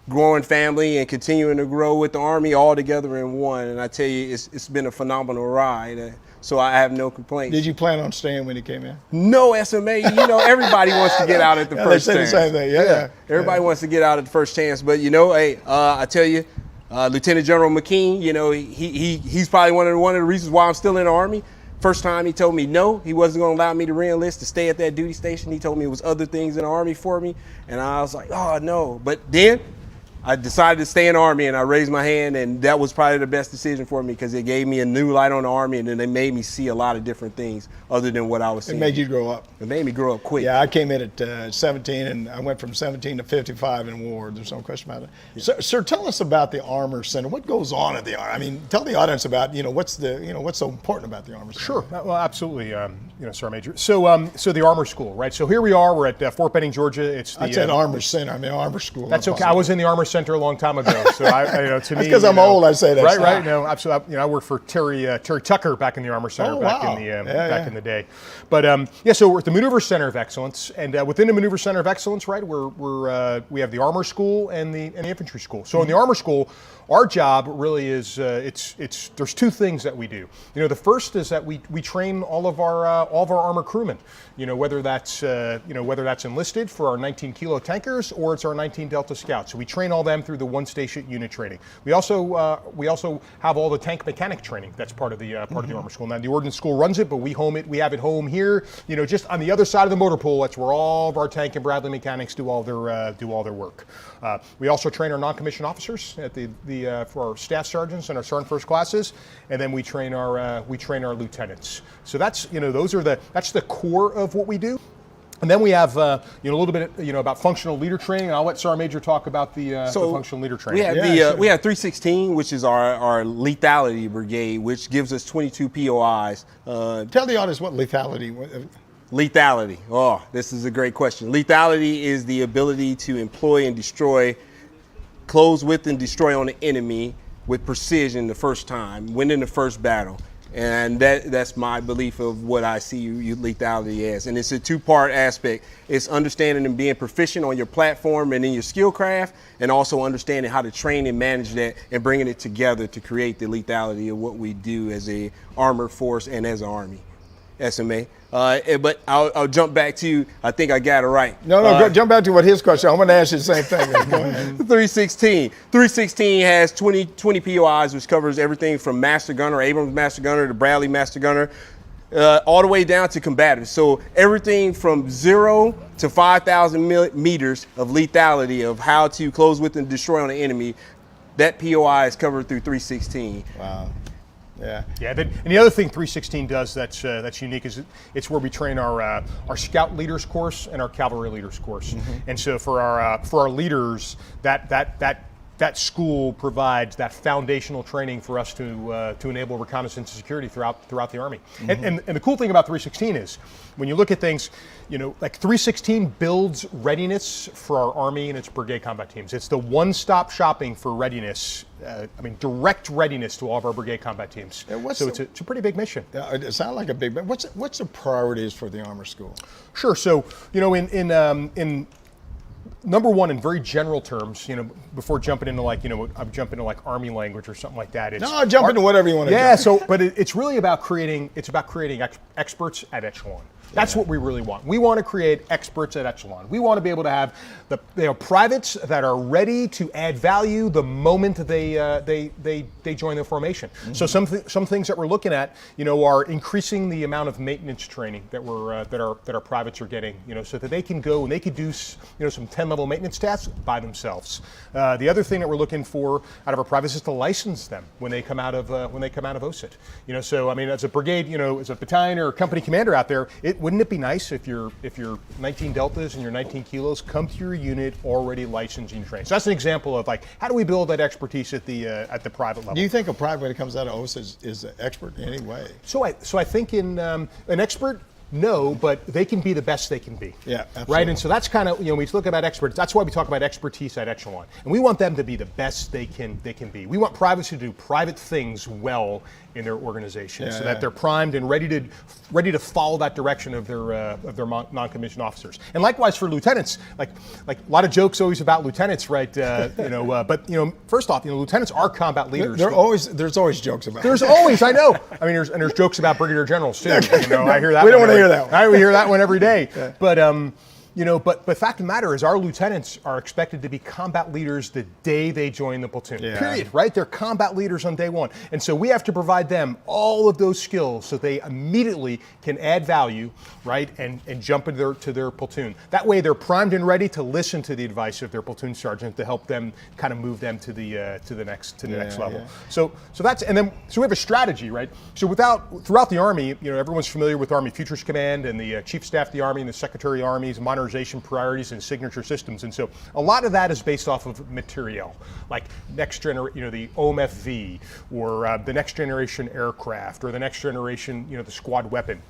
Speaker 5: growing family, and continuing to grow with the Army all together in one. And I tell you, it's been a phenomenal ride. So I have no complaints.
Speaker 2: Did you plan on staying when you came in?
Speaker 5: No, SMA. Everybody wants to get out at the first chance.
Speaker 2: They say the same thing. Yeah.
Speaker 5: Everybody wants to get out at the first chance. But I tell you, Lieutenant General McKean, he's probably one of the reasons why I'm still in the Army. First time he told me no, he wasn't going to allow me to re-enlist to stay at that duty station. He told me it was other things in the Army for me, and I was like, oh no. But then I decided to stay in the Army, and I raised my hand, and that was probably the best decision for me because it gave me a new light on the Army, and then it made me see a lot of different things other than what I was seeing.
Speaker 2: It made you grow up.
Speaker 5: It made me grow up quick.
Speaker 2: Yeah, I came in at 17, and I went from 17 to 55 in war. There's no question about it. Yeah. Sir, tell us about the Armor Center. What goes on at the Armor? I mean, tell the audience about what's so important about the Armor Center.
Speaker 6: Sure. Well, absolutely, Sergeant Major. So the Armor School, right? So here we are. We're at Fort Benning, Georgia.
Speaker 2: I said Armor Center. I mean Armor School.
Speaker 6: That's okay. I was in the Armor Center a long time ago. So to me,
Speaker 2: because I'm old, I say that.
Speaker 6: Right. No, absolutely. I worked for Terry Tucker back in the Armor Center in the day. But so we're at the Maneuver Center of Excellence, and within the Maneuver Center of Excellence, right, we have the Armor School and the Infantry School. So in the Armor School, our job really is there's 2 things that we do. The first is that we train all of our armor crewmen. Whether that's enlisted for our 19 kilo tankers or it's our 19 Delta Scouts. So we train all them through the 1-station unit training. We also have all the tank mechanic training. That's part of the Armor School. Now the Ordnance School runs it, but we have it home here. Just on the other side of the motor pool. That's where all of our tank and Bradley mechanics do all their work. We also train our non-commissioned officers at for our staff sergeants and our sergeant first classes, and then we train our lieutenants. So that's that's the core of what we do. And then we have a little bit about functional leader training, and I'll let Sergeant Major talk about the functional leader training.
Speaker 5: We have 316, which is our lethality brigade, which gives us 22 POIs.
Speaker 2: Tell the audience what lethality.
Speaker 5: Lethality. Oh, this is a great question. Lethality is the ability to employ and destroy, close with and destroy on the enemy with precision the first time, winning the first battle. And that's my belief of what I see lethality as. And it's a 2-part aspect. It's understanding and being proficient on your platform and in your skill craft, and also understanding how to train and manage that and bringing it together to create the lethality of what we do as a armored force and as an Army. SMA. But I'll jump back to, I think I got it right.
Speaker 2: No, jump back to what his question. I'm going to ask you the same thing. Go ahead.
Speaker 5: 316. 316 has 20 POIs, which covers everything from Master Gunner, Abrams Master Gunner, to Bradley Master Gunner, all the way down to combative. So everything from 0 to 5,000 meters of lethality of how to close with and destroy on the enemy, that POI is covered through 316.
Speaker 2: Wow. Yeah.
Speaker 6: Yeah. And the other thing 316 does that's unique is it's where we train our Scout Leaders course and our Cavalry Leaders course. And so for our leaders, that school provides that foundational training for us to enable reconnaissance and security throughout the Army. And the cool thing about 316 is when you look at things, like 316 builds readiness for our Army and its brigade combat teams. It's the one-stop shopping for readiness. Direct readiness to all of our brigade combat teams. So it's a pretty big mission.
Speaker 2: It sounds like a big. What's the priorities for the Armor School?
Speaker 6: Sure. So in number one, in very general terms, before jumping into I'm jumping into like Army language or something like that.
Speaker 2: Jump into whatever you want to.
Speaker 6: Yeah.
Speaker 2: Jump.
Speaker 6: But it's really about creating. It's about creating experts at echelon. That's what we really want. We want to create experts at echelon. We want to be able to have the privates that are ready to add value the moment they join the formation. So some things that we're looking at, are increasing the amount of maintenance training that our privates are getting, so that they can go and they could do some 10-level maintenance tasks by themselves. The other thing that we're looking for out of our privates is to license them when they come out of OSIT. So as a brigade, as a battalion or company commander out there, wouldn't it be nice if your 19 deltas and your 19 kilos come to your unit already licensed and trained? So that's an example of how do we build that expertise at the private level?
Speaker 2: Do you think a private when it comes out of OSIT is an expert in any way?
Speaker 6: So I think in an expert. No, but they can be the best they can be.
Speaker 2: Yeah, absolutely.
Speaker 6: Right, and so that's kind of, when we look about experts, that's why we talk about expertise at echelon. And we want them to be the best they can be. We want privates to do private things well in their organization, so that they're primed and ready to follow that direction of their non-commissioned officers. And likewise for lieutenants, like a lot of jokes always about lieutenants, right? But first off, lieutenants are combat leaders.
Speaker 2: There's always jokes about.
Speaker 6: There's always, I know. I mean, there's jokes about brigadier generals too. I hear that.
Speaker 2: We don't want to hear that one.
Speaker 6: I hear that one every day. Yeah. But fact of the matter is our lieutenants are expected to be combat leaders the day they join the platoon. Yeah. Period, right? They're combat leaders on day one. And so we have to provide them all of those skills so they immediately can add value, right? And jump into their platoon. That way they're primed and ready to listen to the advice of their platoon sergeant to help them kind of move them to the next level. Yeah. So we have a strategy, right? So throughout the Army, everyone's familiar with Army Futures Command and the Chief of Staff of the Army and the Secretary of the Army's modernization priorities and signature systems. And so a lot of that is based off of materiel, like next generation, the OMFV, or the next generation aircraft, or the next generation, the squad weapon.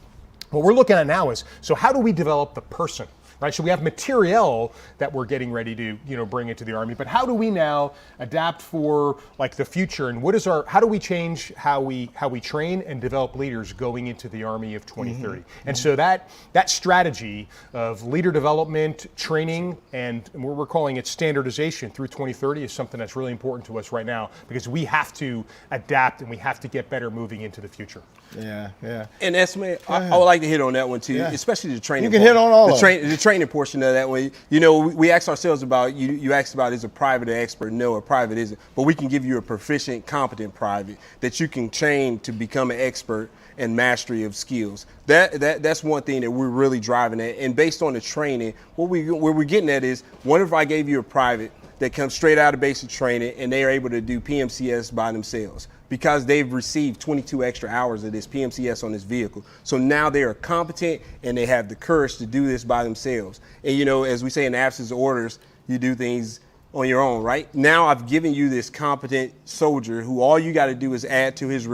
Speaker 6: What we're looking at now is, so how do we develop the person? Right, so we have materiel that we're getting ready to, bring into the Army, but how do we now adapt for the future, and how do we change how we train and develop leaders going into the Army of 2030? And so that strategy of leader development, training, and what we're calling it standardization through 2030 is something that's really important to us right now, because we have to adapt and we have to get better moving into the future.
Speaker 2: Yeah, yeah.
Speaker 5: And SMA, I would like to hit on that one too, especially the training.
Speaker 2: You can hit on all of it.
Speaker 5: The training portion of that way. We ask ourselves about, you asked about, is a private an expert? No, a private isn't. But we can give you a proficient, competent private that you can train to become an expert and mastery of skills. That's one thing that we're really driving at. And based on the training, what we're getting at is, what if I gave you a private that comes straight out of basic training and they are able to do PMCS by themselves, because they've received 22 extra hours of this PMCS on this vehicle. So now they are competent and they have the courage to do this by themselves. And as we say, in the absence of orders, you do things on your own, right? Now I've given you this competent soldier who all you got to do is add to his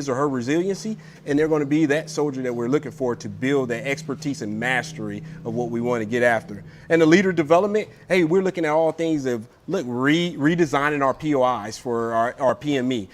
Speaker 5: or her resiliency, and they're going to be that soldier that we're looking for to build that expertise and mastery of what we want to get after. And the leader development, hey, we're looking at all things of, redesigning our POIs for our PME,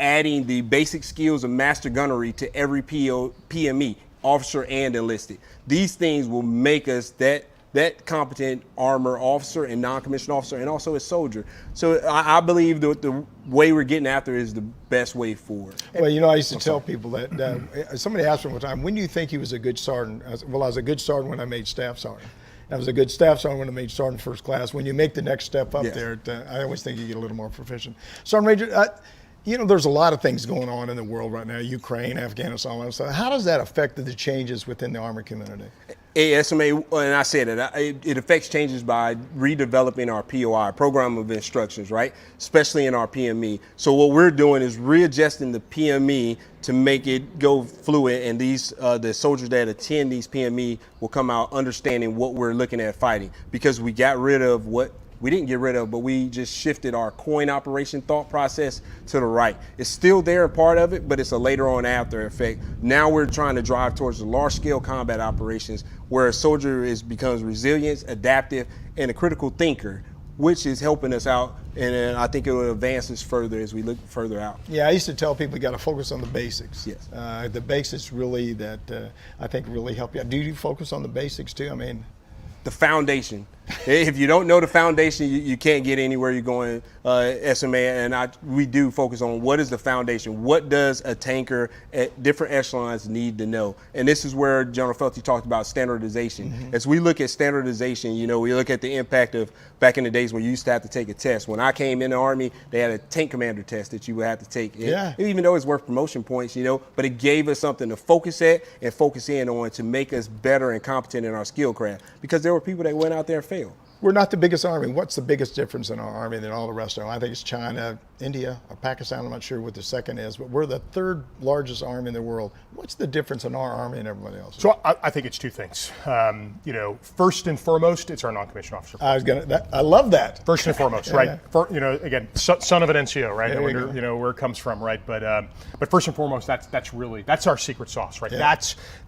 Speaker 5: adding the basic skills of master gunnery to every PME, officer and enlisted. These things will make us that that competent armor officer and non-commissioned officer and also a soldier. So I believe the way we're getting after is the best way forward.
Speaker 2: Well, I used to tell people that somebody asked me one time, when do you think he was a good sergeant? I said, well, I was a good sergeant when I made staff sergeant. I was a good staff sergeant when I made sergeant first class. When you make the next step up there, I always think you get a little more proficient. Sergeant Major, there's a lot of things going on in the world right now, Ukraine, Afghanistan, all that stuff. How does that affect the changes within the Army community?
Speaker 5: SMA, and I said it affects changes by redeveloping our POI, Program of Instructions, right? Especially in our PME. So what we're doing is readjusting the PME to make it go fluid, and the soldiers that attend these PME will come out understanding what we're looking at fighting, because we got rid of what we didn't get rid of, but we just shifted our coin operation thought process to the right. It's still there, a part of it, but it's a later on after effect. Now we're trying to drive towards the large scale combat operations where a soldier becomes resilient, adaptive, and a critical thinker, which is helping us out. And I think it will advance us further as we look further out.
Speaker 2: Yeah, I used to tell people you got to focus on the basics.
Speaker 5: Yes.
Speaker 2: The basics really that I think really help you out. Do you focus on the basics too? I mean,
Speaker 5: the foundation. If you don't know the foundation, you can't get anywhere you're going, SMA. And we do focus on what is the foundation. What does a tanker at different echelons need to know? And this is where General Felty talked about standardization. Mm-hmm. As we look at standardization, we look at the impact of back in the days when you used to have to take a test. When I came in the Army, they had a tank commander test that you would have to take.
Speaker 2: Yeah.
Speaker 5: Even though it's worth promotion points, but it gave us something to focus at and focus in on to make us better and competent in our skill craft. Because there were people that went out there and failed.
Speaker 2: We're not the biggest army. What's the biggest difference in our army than all the rest of them? I think it's China, India, or Pakistan. I'm not sure what the second is, but we're the third largest army in the world. What's the difference in our army and everybody else?
Speaker 6: So I think it's two things. First and foremost, it's our non-commissioned officer.
Speaker 2: I love that.
Speaker 6: First and foremost, right? Again, son of an NCO, right?
Speaker 2: There
Speaker 6: I wonder, where it comes from, right? But first and foremost, that's our secret sauce, right?
Speaker 2: Yeah.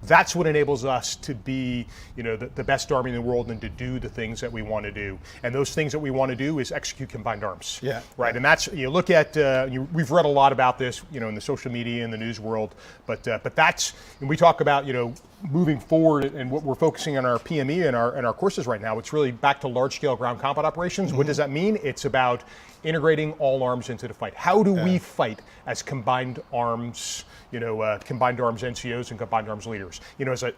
Speaker 6: That's what enables us to be, the best army in the world and to do the things that we want to do. And those things that we want to do is execute combined arms.
Speaker 2: Yeah.
Speaker 6: Right. And that's, look at, we've read a lot about this, in the social media and the news world, but that's, and we talk about, moving forward and what we're focusing on our PME and our courses right now, it's really back to large scale ground combat operations. Mm-hmm. What does that mean? It's about integrating all arms into the fight. How do we fight as combined arms, combined arms NCOs and combined arms leaders?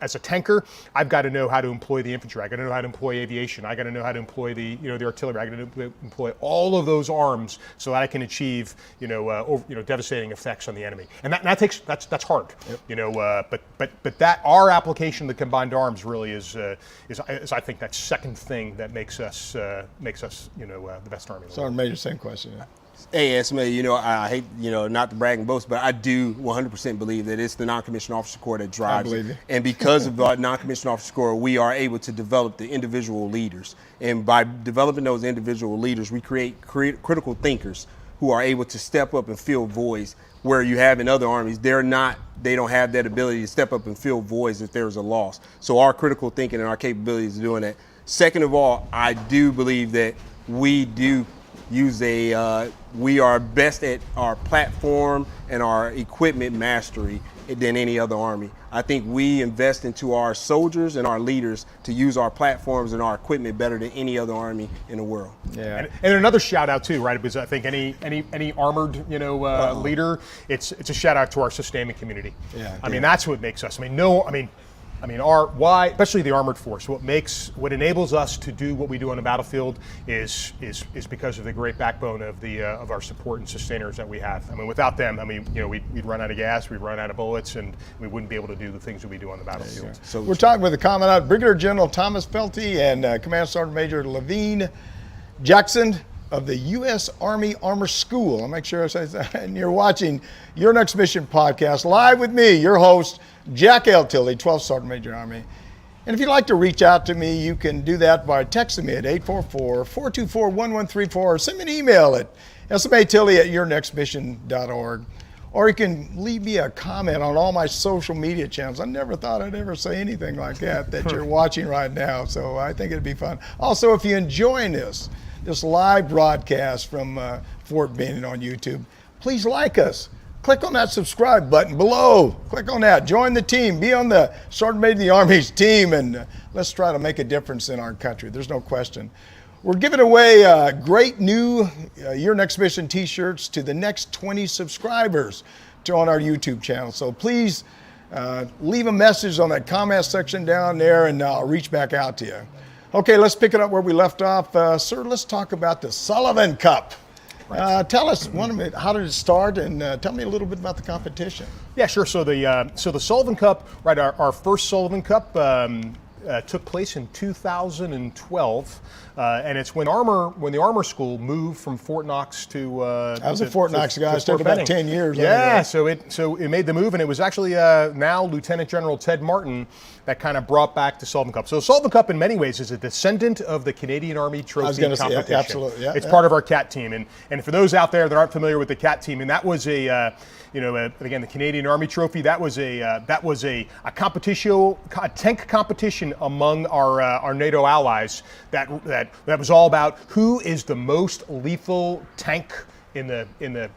Speaker 6: As a tanker, I've got to know how to employ the infantry. I got to know how to employ aviation. I got to know how to employ the artillery. I got to employ all of those arms so that I can achieve, devastating effects on the enemy. And that's hard. Yep. But that our application of the combined arms really is I think that second thing that makes us the best army.
Speaker 2: Sergeant Major, same question.
Speaker 5: Hey, SMA, I hate, not to brag and boast, but I do 100% believe that it's the non-commissioned officer corps that drives it. And because of our non-commissioned officer corps, we are able to develop the individual leaders. And by developing those individual leaders, we create critical thinkers who are able to step up and fill voids where you have in other armies. They don't have that ability to step up and fill voids if there's a loss. So our critical thinking and our capabilities of doing that. Second of all, I do believe that we do use we are best at our platform and our equipment mastery than any other army. I think we invest into our soldiers and our leaders to use our platforms and our equipment better than any other army in the world.
Speaker 2: Yeah.
Speaker 6: And another shout out too, right? Because I think any armored leader, it's a shout out to our sustainment community.
Speaker 2: Yeah.
Speaker 6: I mean, that's what makes us. Especially the armored force. What enables us to do what we do on the battlefield is because of the great backbone of our support and sustainers that we have. I mean, without them, we'd run out of gas, we'd run out of bullets, and we wouldn't be able to do the things that we do on the battlefield.
Speaker 2: Yeah. So we're talking with the Commandant Brigadier General Thomas Felty and Command Sergeant Major Levine Jackson of the U.S. Army Armor School. I'll make sure I say that. And you're watching Your Next Mission podcast live with me, your host, Jack L. Tilley, 12th Sergeant Major Army. And if you'd like to reach out to me, you can do that by texting me at 844-424-1134 or send me an email at smatilley@yournextmission.org. Or you can leave me a comment on all my social media channels. I never thought I'd ever say anything like that you're watching right now, so I think it'd be fun. Also, if you're enjoying this live broadcast from Fort Benning on YouTube, please like us. click on that subscribe button below. Click on that. Join the team. Be on the Sergeant Major of the Army's team, and let's try to make a difference in our country. There's no question. We're giving away great new Your Next Mission t-shirts to the next 20 subscribers on our YouTube channel. So please leave a message on that comment section down there, and I'll reach back out to you. Okay, let's pick it up where we left off. Sir, let's talk about the Sullivan Cup. Tell us how did it start, and tell me a little bit about the competition.
Speaker 6: Yeah, sure. So the Sullivan Cup, right? Our first Sullivan Cup took place in 2012, and it's when the Armor School moved from Fort Knox to.
Speaker 2: I was a Fort Knox guy. It took about 10 years.
Speaker 6: Yeah, so it made the move, and it was actually now Lieutenant General Ted Martin that kind of brought back the Sullivan Cup. So the Sullivan Cup, in many ways, is a descendant of the Canadian Army Trophy competition.
Speaker 2: Say, absolutely, yeah.
Speaker 6: It's part of our CAT team, and for those out there that aren't familiar with the CAT team, and that was again, the Canadian Army Trophy. That was a competition, a tank competition among our NATO allies. That was all about who is the most lethal tank in the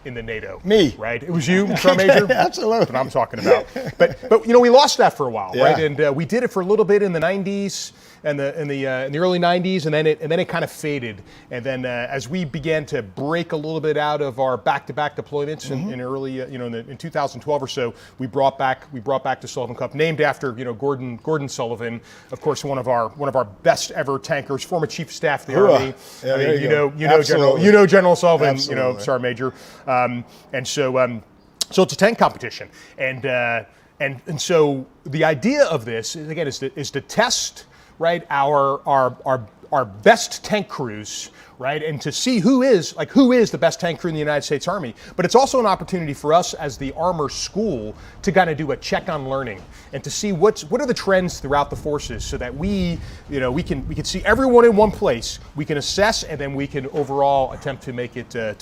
Speaker 6: NATO.
Speaker 2: Me.
Speaker 6: Right? It was you, Sergeant Major?
Speaker 2: Absolutely.
Speaker 6: That's what I'm talking about. But we lost that for a while,
Speaker 2: yeah.
Speaker 6: right? And we did it for a little bit in the 90s and in the early 90s, and then it kind of faded. And then as we began to break a little bit out of our back-to-back deployments in early in 2012 or so, we brought back the Sullivan Cup, named after Gordon Sullivan, of course, one of our best ever tankers, former Chief of Staff of the Army.
Speaker 2: Yeah,
Speaker 6: I mean, General Sullivan,
Speaker 2: Absolutely.
Speaker 6: Sergeant Major, and so it's a tank competition, and so the idea of this again is to test, right, our best tank crews, right, and to see who is the best tank crew in the United States Army. But it's also an opportunity for us as the Armor School to kind of do a check on learning and to see what are the trends throughout the forces, so that we can see everyone in one place. We can assess, and then we can overall attempt to make it a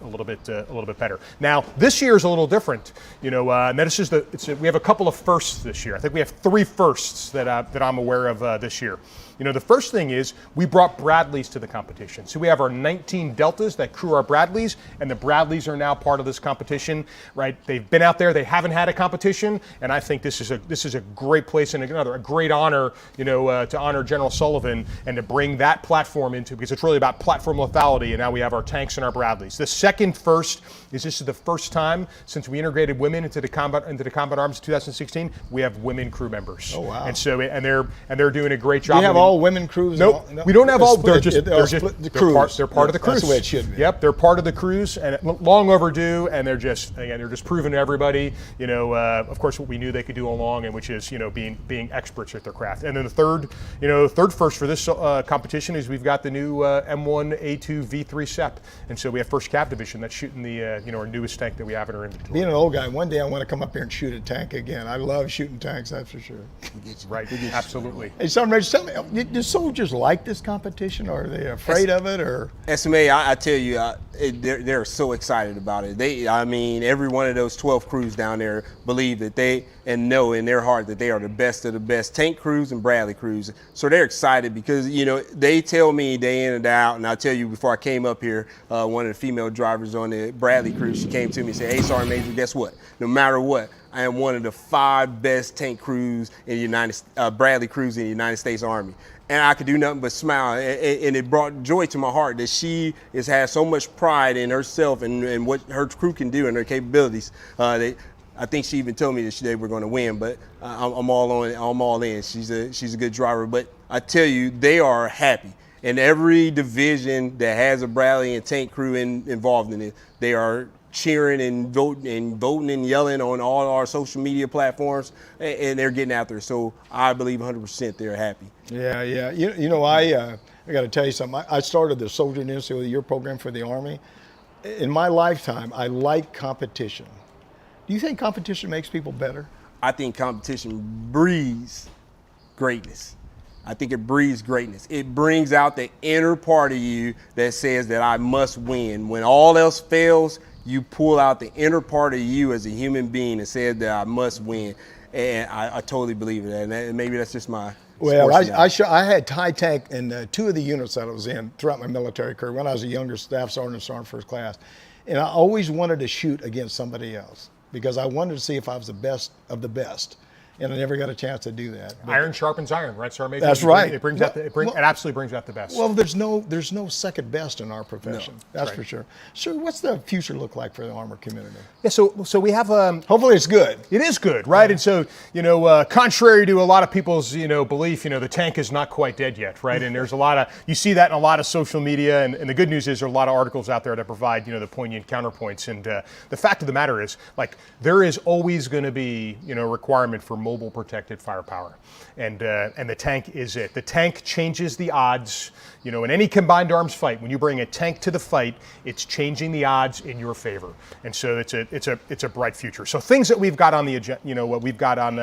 Speaker 6: little bit better. Now this year is a little different. And this is we have a couple of firsts this year. I think we have 3 firsts that I'm aware of this year. The first thing is we brought Bradleys to the competition. So we have our 19 Deltas that crew our Bradleys, and the Bradleys are now part of this competition, right? They've been out there, they haven't had a competition, and I think this is a great place and a great honor, to honor General Sullivan and to bring that platform into, because it's really about platform lethality, and now we have our tanks and our Bradleys. The second first is this is the first time since we integrated women into the combat arms in 2016, we have women crew members.
Speaker 2: Oh wow!
Speaker 6: And so they're doing a great job.
Speaker 2: We have all women crews?
Speaker 6: Nope, we don't have all. They're part of the crews.
Speaker 2: That's the way it should be.
Speaker 6: Yep, they're part of the crews, and long overdue. And they're just proving to everybody, of course, what we knew they could do all along, and which is being experts at their craft. And then the third first for this competition is we've got the new M1A2 V3 SEP, and so we have 1st Cav Division that's shooting the our newest tank that we have in our inventory.
Speaker 2: Being an old guy, one day I want to come up here and shoot a tank again. I love shooting tanks, that's for sure.
Speaker 6: Right, absolutely.
Speaker 2: Hey, Sergeant Major, tell me, do soldiers like this competition, or are they afraid of it, or?
Speaker 5: SMA, I tell you, they're so excited about it. Every one of those 12 crews down there believe that they and know in their heart that they are the best of the best tank crews and Bradley crews. So they're excited because they tell me day in and out, and I'll tell you, before I came up here, one of the female drivers on the Bradley crew, she came to me and said, "Hey, Sergeant Major, guess what? No matter what, I am one of the 5 best tank crews in the Bradley crews in the United States Army." And I could do nothing but smile, and it brought joy to my heart that she has so much pride in herself and what her crew can do and her capabilities. I think she even told me that they were going to win, but I'm all in. She's a good driver, but I tell you, they are happy. And every division that has a Bradley and tank crew involved in it, they are cheering and voting and yelling on all our social media platforms, and they're getting out there. So I believe 100% they're happy.
Speaker 2: Yeah. I got to tell you something. I started the Soldier Institute of the Year program for the Army. In my lifetime, I like competition. Do you think competition makes people better?
Speaker 5: I think competition breeds greatness. I think it breeds greatness. It brings out the inner part of you that says that I must win. When all else fails, you pull out the inner part of you as a human being and says that I must win. And I totally believe it. And maybe that's just my
Speaker 2: I had TIE tank in 2 of the units that I was in throughout my military career when I was a younger staff sergeant, sergeant first class. And I always wanted to shoot against somebody else. because I wanted to see if I was the best of the best. And I never got a chance to do that. But
Speaker 6: Iron sharpens iron, right, Sergeant Major?
Speaker 2: That's right.
Speaker 6: It brings out it absolutely brings out the best.
Speaker 2: well, there's no second best in our profession. That's
Speaker 6: right.
Speaker 2: for sure. So what's the future look like for the Armor community?
Speaker 6: Yeah, so we have
Speaker 2: Hopefully it's good.
Speaker 6: it is good, right? And so, contrary to a lot of people's, belief, the tank is not quite dead yet, right? And there's you see that in a lot of social media, and the good news is there are a lot of articles out there that provide, the poignant counterpoints. And the fact of the matter is, there is always going to be, a requirement for mobile protected firepower. And the tank is it. The tank changes the odds. In any combined arms fight, when you bring a tank to the fight, it's changing the odds in your favor. And so it's a bright future. So things that we've got on the agenda, what we've got on,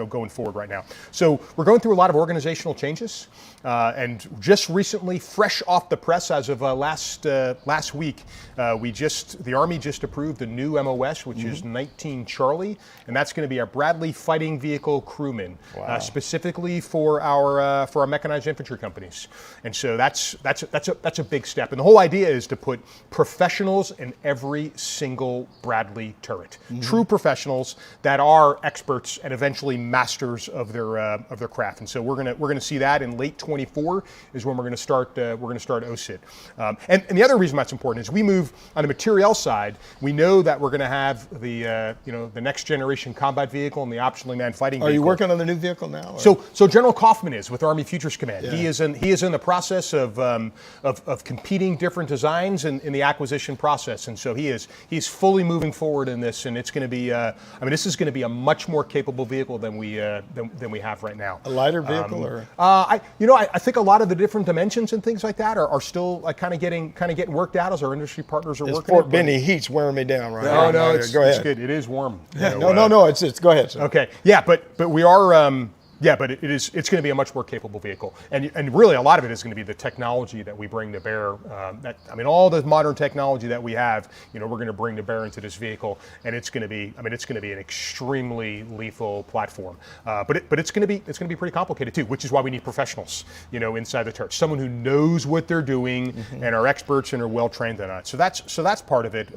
Speaker 6: going forward right now. So we're going through a lot of organizational changes. And just recently, fresh off the press, as of last week, the Army just approved the new MOS, which is 19 Charlie, and that's going to be a Bradley Fighting Vehicle Crewman, specifically for our mechanized infantry companies. And so that's a big step. And the whole idea is to put professionals in every single Bradley turret, true professionals that are experts and eventually masters of their craft. And so we're gonna see that in late 24 is when we're going to start OSIT. And the other reason that's important is we move on the materiel side. We know that we're going to have the next generation combat vehicle and the optionally manned fighting vehicle.
Speaker 2: Are you working on the new vehicle now? Or?
Speaker 6: So General Kaufman is with Army Futures Command.
Speaker 2: Yeah.
Speaker 6: He is in the process of competing different designs in the acquisition process, and so he's fully moving forward in this, and it's going to be this is going to be a much more capable vehicle than we have right now.
Speaker 2: A lighter vehicle, or
Speaker 6: I think a lot of the different dimensions and things like that are still kind of getting worked out as our industry partners are working.
Speaker 2: Fort Benning heat's wearing me down right now.
Speaker 6: No,
Speaker 2: go ahead.
Speaker 6: It's good. It is warm.
Speaker 2: No, it's go ahead, sir.
Speaker 6: Okay, yeah, but we are. But it's going to be a much more capable vehicle, and really a lot of it is going to be the technology that we bring to bear. All the modern technology that we have, we're going to bring to bear into this vehicle, and it's going to be an extremely lethal platform. But it's going to be pretty complicated too, which is why we need professionals, inside the turret, someone who knows what they're doing and are experts and are well trained on it. So that's part of it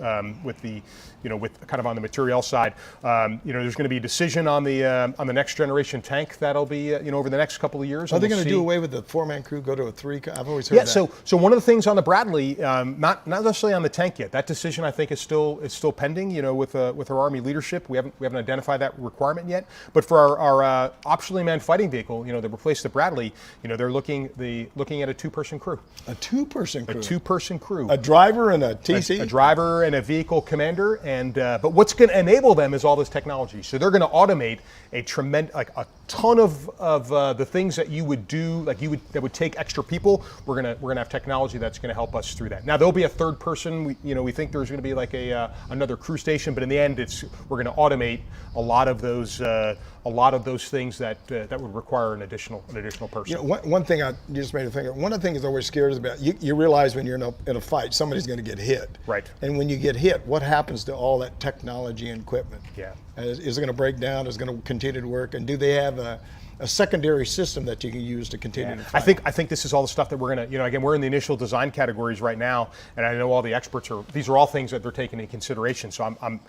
Speaker 6: with the. With kind of on the materiel side, there's going to be a decision on the next generation tank that'll be over the next couple of years.
Speaker 2: Are they going to do away with the 4-man crew, go to a 3? I've always heard that.
Speaker 6: So one of the things on the Bradley, not necessarily on the tank yet. That decision I think is still pending. with our Army leadership, we haven't identified that requirement yet. But for our optionally manned fighting vehicle, that replaced the Bradley, they're looking at a 2-person crew.
Speaker 2: A 2-person crew.
Speaker 6: A 2-person crew.
Speaker 2: A driver and a TC.
Speaker 6: A driver and a vehicle commander. But what's going to enable them is all this technology. So they're going to automate a ton of the things that you would do, that would take extra people. We're gonna have technology that's going to help us through that. Now there'll be a 3rd person. We think there's going to be another crew station, but in the end, we're going to automate a lot of those things that would require an additional person.
Speaker 2: One thing I just made me think of. One of the things that always scares about you realize when you're in a fight, somebody's going to get hit.
Speaker 6: Right.
Speaker 2: And when you get hit, what happens to all that technology and equipment?
Speaker 6: Yeah.
Speaker 2: Is it going to break down? Is it going to continue to work? And do they have a secondary system that you can use to continue to fight?
Speaker 6: I think this is all the stuff that we're going to, again, we're in the initial design categories right now, and I know all the experts these are all things that they're taking into consideration. So I'm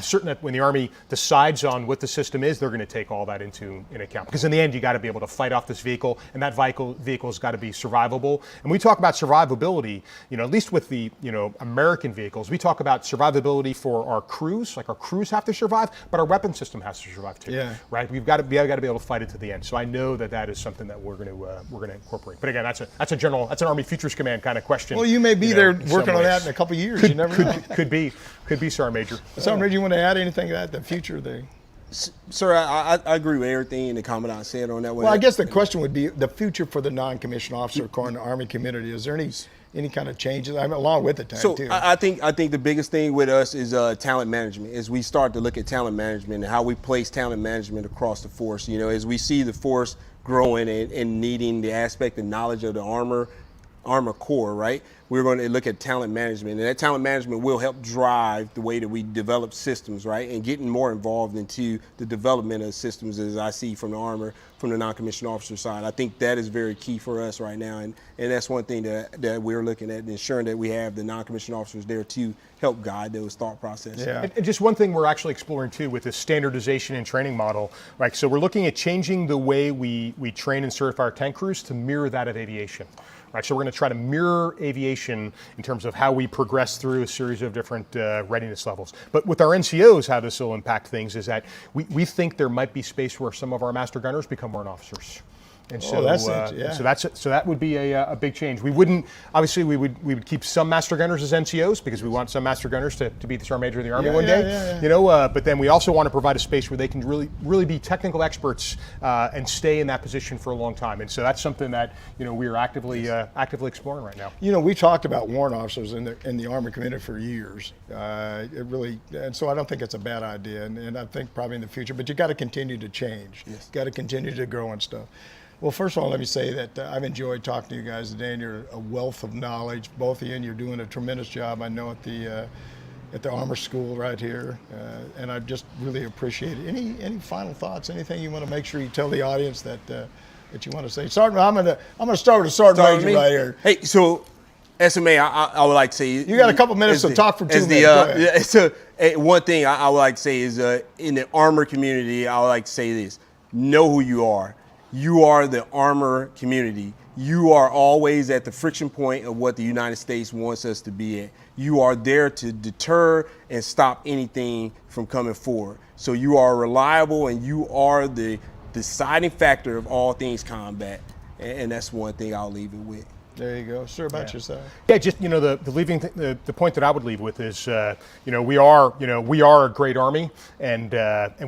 Speaker 6: certain that when the Army decides on what the system is, they're going to take all that into account. Because in the end, you got to be able to fight off this vehicle, and that vehicle's got to be survivable. And we talk about survivability, at least with the, American vehicles, we talk about survivability for our crews, our crews have to survive, but our weapon system has to survive too.
Speaker 2: Yeah.
Speaker 6: Right? We've got to be able to fight it to the end. So I know that is something that we're going to incorporate. But again, that's an Army Futures Command kind of question.
Speaker 2: Well, you may be there working on that in a couple of years. You never know.
Speaker 6: Could be, Sergeant Major.
Speaker 2: Sergeant Major, you want to add anything to that? The future there.
Speaker 5: Sir, I agree with everything the Commandant said on that one.
Speaker 2: Well, I guess the question would be the future for the non-commissioned officer corps in the Army community. Is there any kind of changes? Along with the tank too.
Speaker 5: I think the biggest thing with us is talent management. As we start to look at talent management and how we place talent management across the force, as we see the force growing and needing the aspect and knowledge of the armor core, right? We're going to look at talent management, and that talent management will help drive the way that we develop systems, right? And getting more involved into the development of systems, as I see from the armor from the non-commissioned officer side. I think that is very key for us right now, and that's one thing that we're looking at, ensuring that we have the non-commissioned officers there to help guide those thought processes.
Speaker 2: Yeah.
Speaker 6: And just one thing we're actually exploring too with this standardization and training model, right? So we're looking at changing the way we train and certify our tank crews to mirror that of aviation. Right, so we're going to try to mirror aviation in terms of how we progress through a series of different readiness levels. But with our NCOs, how this will impact things is that we think there might be space where some of our master gunners become warrant officers. And so,
Speaker 2: that's it, yeah.
Speaker 6: So that would be a big change. We wouldn't, obviously we would keep some master gunners as NCOs because we want some master gunners to be the sergeant major of the Army one day.
Speaker 2: Yeah.
Speaker 6: You know, but then we also want to provide a space where they can really be technical experts and stay in that position for a long time. And so that's something that, you know, we are actively exploring right now.
Speaker 2: You know, we talked about warrant officers in the Army community for years. And so I don't think it's a bad idea, and I think probably in the future. But you got to continue to change. Yes. Got to continue to grow and stuff. Well, first of all, let me say that I've enjoyed talking to you guys today, and you're a wealth of knowledge, both of you, and you're doing a tremendous job. I know at the Armor School right here, and I just really appreciate it. Any final thoughts? Anything you want to make sure you tell the audience that you want to say? Sergeant, I'm gonna start with the sergeant major right here.
Speaker 5: Hey, so SMA, I would like to say
Speaker 2: you got a couple minutes to talk for 2 minutes.
Speaker 5: So one thing I would like to say is in the armor community, I would like to say this: know who you are. You are the armor community. You are always at the friction point of what the United States wants us to be at. You are there to deter and stop anything from coming forward. So you are reliable, and you are the deciding factor of all things combat. And that's one thing I'll leave it with.
Speaker 2: There you go. Sir, about yourself.
Speaker 6: Yeah, just, you know, the point that I would leave with is, you know, we are a great Army, and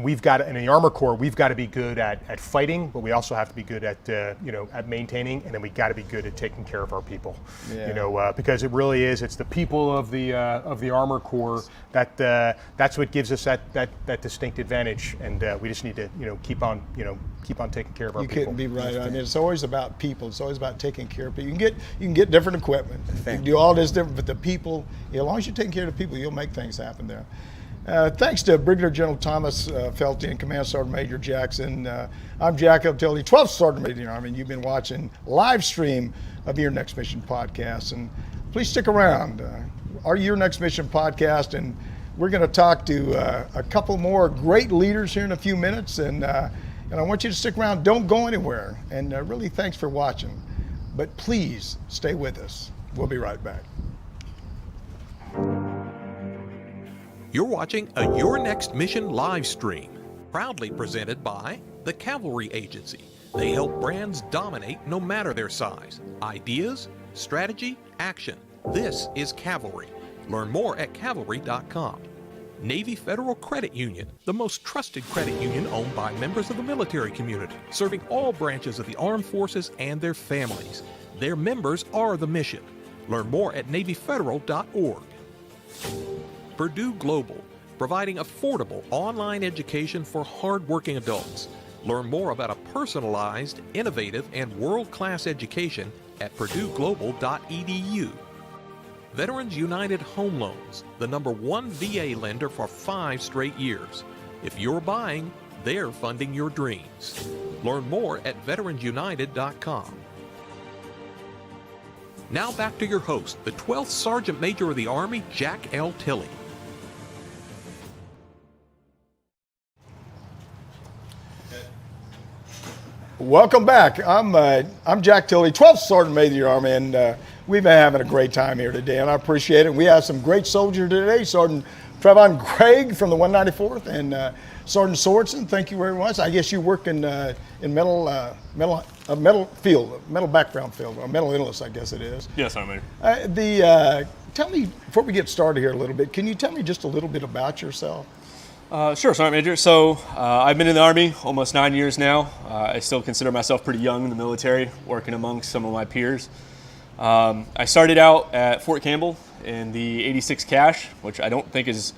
Speaker 6: we've got, in the Armor Corps, we've got to be good at fighting, but we also have to be good at, you know, at maintaining, and then we got to be good at taking care of our people.
Speaker 2: Yeah.
Speaker 6: You know, because it really is, it's the people of the Armor Corps that's what gives us that distinct advantage, and we just need to, you know, keep on taking care of our people.
Speaker 2: You couldn't be right. I mean, it's always about people. It's always about taking care of people. You can get different equipment. You can do all this different, but the people, as long as you're taking care of the people, you'll make things happen there. Thanks to Brigadier General Thomas Felty and Command Sergeant Major Jackson. I'm Jack L. Tilley, 12th Sergeant Major of the Army, and you've been watching live stream of Your Next Mission podcast. And please stick around. Our Your Next Mission podcast, and we're going to talk to a couple more great leaders here in a few minutes. And I want you to stick around. Don't go anywhere. And really, thanks for watching. But please stay with us. We'll be right back.
Speaker 1: You're watching a Your Next Mission live stream, proudly presented by the Cavalry Agency. They help brands dominate no matter their size. Ideas, strategy, action. This is Cavalry. Learn more at cavalry.com. Navy Federal Credit Union, the most trusted credit union owned by members of the military community, serving all branches of the armed forces and their families. Their members are the mission. Learn more at NavyFederal.org. Purdue Global, providing affordable online education for hardworking adults. Learn more about a personalized, innovative, and world-class education at PurdueGlobal.edu. Veterans United Home Loans, the #1 VA lender for 5 straight years. If you're buying, they're funding your dreams. Learn more at VeteransUnited.com. Now back to your host, the 12th Sergeant Major of the Army, Jack L. Tilley.
Speaker 2: Welcome back. I'm Jack Tilley, 12th Sergeant Major of the Army, and we've been having a great time here today, and I appreciate it. We have some great soldiers today. Sergeant Trevon Craig from the 194th, and Sergeant Sorensen. Thank you very much. I guess you work in metal background field, or mental illness, I guess it is.
Speaker 7: Yes, I'm Major.
Speaker 2: Tell me, before we get started here a little bit, can you tell me just a little bit about yourself?
Speaker 7: Sure, Sergeant Major. So I've been in the Army almost 9 years now. I still consider myself pretty young in the military, working amongst some of my peers. I started out at Fort Campbell in the 86 Cash, which I don't think is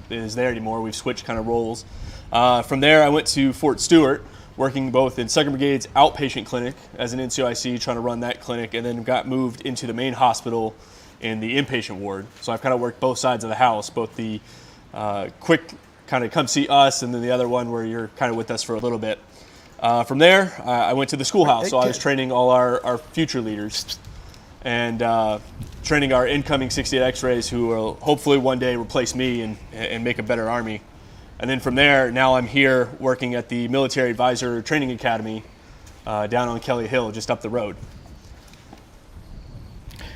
Speaker 7: there anymore. We've switched kind of roles. From there, I went to Fort Stewart, working both in 2nd Brigade's outpatient clinic as an NCOIC, trying to run that clinic, and then got moved into the main hospital in the inpatient ward. So I've kind of worked both sides of the house, both the quick kind of come see us, and then the other one where you're kind of with us for a little bit. From there, I went to the schoolhouse, so I was training all our future leaders and training our incoming 68 X-rays who will hopefully one day replace me and make a better Army. And then from there, now I'm here working at the Military Advisor Training Academy down on Kelly Hill, just up the road.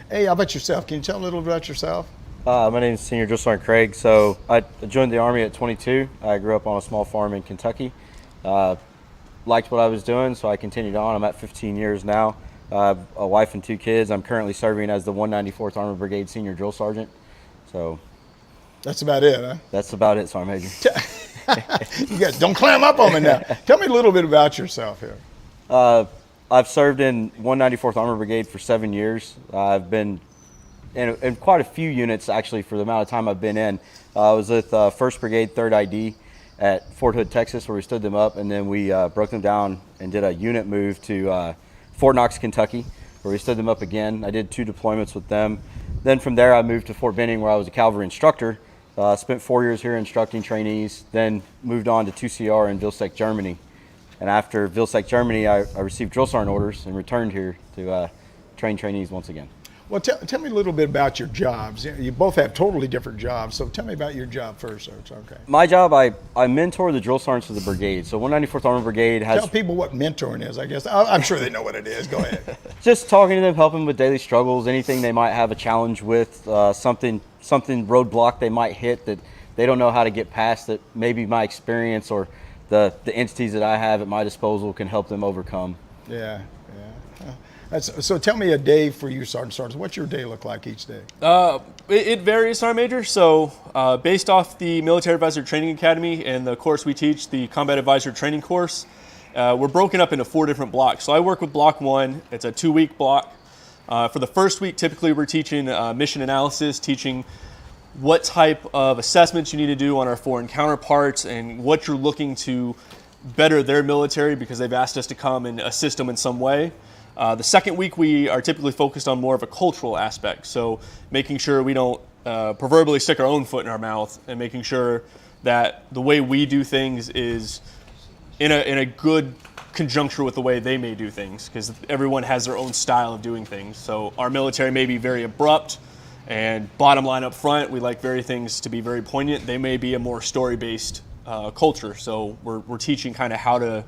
Speaker 2: Hey, how about yourself? Can you tell a little bit about yourself?
Speaker 8: My name is Senior Drill Sergeant Craig. So I joined the Army at 22. I grew up on a small farm in Kentucky. Liked what I was doing, so I continued on. I'm at 15 years now. I have a wife and 2 kids. I'm currently serving as the 194th Armored Brigade Senior Drill Sergeant. So
Speaker 2: that's about it, huh?
Speaker 8: That's about it, Sergeant Major.
Speaker 2: You guys don't clam up on me now. Tell me a little bit about yourself here.
Speaker 8: I've served in 194th Armored Brigade for 7 years. I've been in quite a few units, actually, for the amount of time I've been in. I was with 1st Brigade, 3rd ID at Fort Hood, Texas, where we stood them up, and then we broke them down and did a unit move to Fort Knox, Kentucky, where we stood them up again. I did 2 deployments with them. Then from there, I moved to Fort Benning, where I was a cavalry instructor. Spent 4 years here instructing trainees, then moved on to 2CR in Vilseck, Germany. And after Vilseck, Germany, I received drill sergeant orders and returned here to train trainees once again.
Speaker 2: Well, tell me a little bit about your jobs. You both have totally different jobs, so tell me about your job first, so it's okay.
Speaker 8: My job, I mentor the drill sergeants of the brigade. So 194th Armored Brigade has...
Speaker 2: Tell people what mentoring is, I guess. I'm sure they know what it is. Go ahead.
Speaker 8: Just talking to them, helping them with daily struggles, anything they might have a challenge with, something roadblock they might hit that they don't know how to get past, that maybe my experience or the entities that I have at my disposal can help them overcome.
Speaker 2: Yeah. So tell me a day for you, Sergeant. What's your day look like each day?
Speaker 7: It varies, Sergeant Major. So based off the Military Advisor Training Academy and the course we teach, the Combat Advisor Training course, we're broken up into 4 different blocks. So I work with Block 1. It's a 2-week block. For the first week, typically we're teaching mission analysis, teaching what type of assessments you need to do on our foreign counterparts and what you're looking to better their military because they've asked us to come and assist them in some way. The second week, we are typically focused on more of a cultural aspect. So making sure we don't proverbially stick our own foot in our mouth and making sure that the way we do things is in a good conjuncture with the way they may do things, because everyone has their own style of doing things. So our military may be very abrupt, and bottom line up front, we like things to be very poignant. They may be a more story-based culture. So we're teaching kind of how to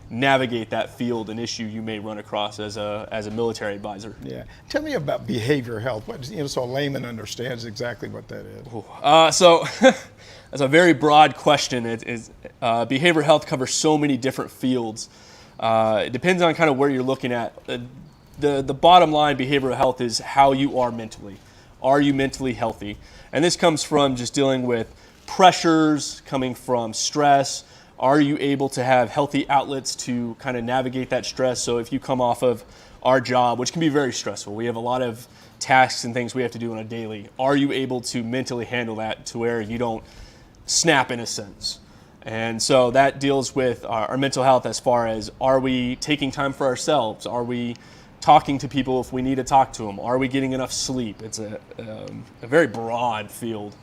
Speaker 7: navigate that field and issue you may run across as a military advisor.
Speaker 2: Yeah. Tell me about behavioral health. So a layman understands exactly what that is.
Speaker 7: So that's a very broad question. Behavioral health covers so many different fields. It depends on kind of where you're looking at. The bottom line, behavioral health is how you are mentally. Are you mentally healthy? And this comes from just dealing with pressures, coming from stress. Are you able to have healthy outlets to kind of navigate that stress? So if you come off of our job, which can be very stressful, we have a lot of tasks and things we have to do on a daily. Are you able to mentally handle that to where you don't snap in a sense? And so that deals with our mental health as far as, are we taking time for ourselves? Are we talking to people if we need to talk to them? Are we getting enough sleep? It's a very broad field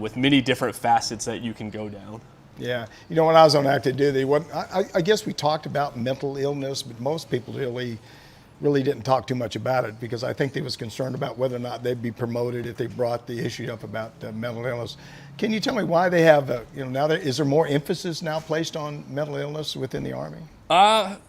Speaker 7: with many different facets that you can go down.
Speaker 2: Yeah. You know, when I was on active duty, I guess we talked about mental illness, but most people really didn't talk too much about it, because I think they was concerned about whether or not they'd be promoted if they brought the issue up about mental illness. Can you tell me why they have, is there more emphasis now placed on mental illness within the Army?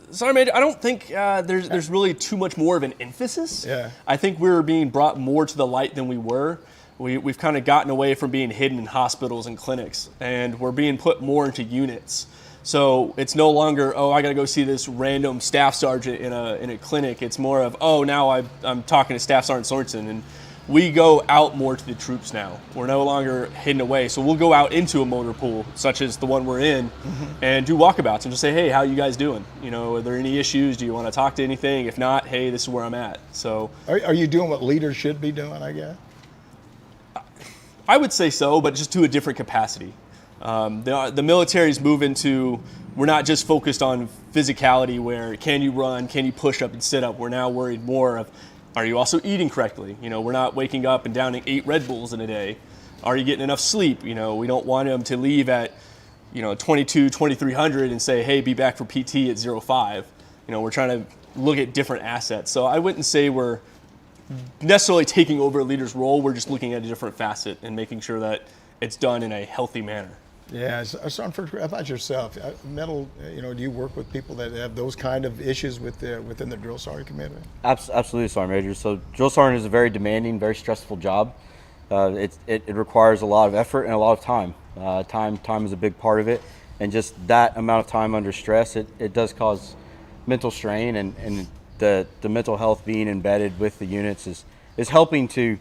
Speaker 7: Sorry, Major, I don't think there's really too much more of an emphasis.
Speaker 2: Yeah.
Speaker 7: I think we're being brought more to the light than we were. We've kind of gotten away from being hidden in hospitals and clinics, and we're being put more into units. So it's no longer, I got to go see this random staff sergeant in a clinic. It's more of, now I'm talking to Staff Sergeant Sorensen, and we go out more to the troops now. We're no longer hidden away. So we'll go out into a motor pool, such as the one we're in, and do walkabouts and just say, hey, how you guys doing? Are there any issues? Do you want to talk to anything? If not, hey, this is where I'm at. So
Speaker 2: are you doing what leaders should be doing, I guess?
Speaker 7: I would say so, but just to a different capacity. The military's moving to, we're not just focused on physicality where can you run, can you push up and sit up. We're now worried more of, are you also eating correctly? We're not waking up and downing 8 Red Bulls in a day. Are you getting enough sleep? We don't want them to leave at 2300 and say, hey, be back for PT at 05. We're trying to look at different assets. So I wouldn't say we're necessarily taking over a leader's role. We're just looking at a different facet and making sure that it's done in a healthy manner.
Speaker 2: Yeah, so how about yourself? Mental, do you work with people that have those kind of issues within the drill sergeant community?
Speaker 8: Absolutely, Sergeant Major. So drill sergeant is a very demanding, very stressful job. It requires a lot of effort and a lot of time. Time is a big part of it, and just that amount of time under stress, it does cause mental strain, and the mental health being embedded with the units is helping to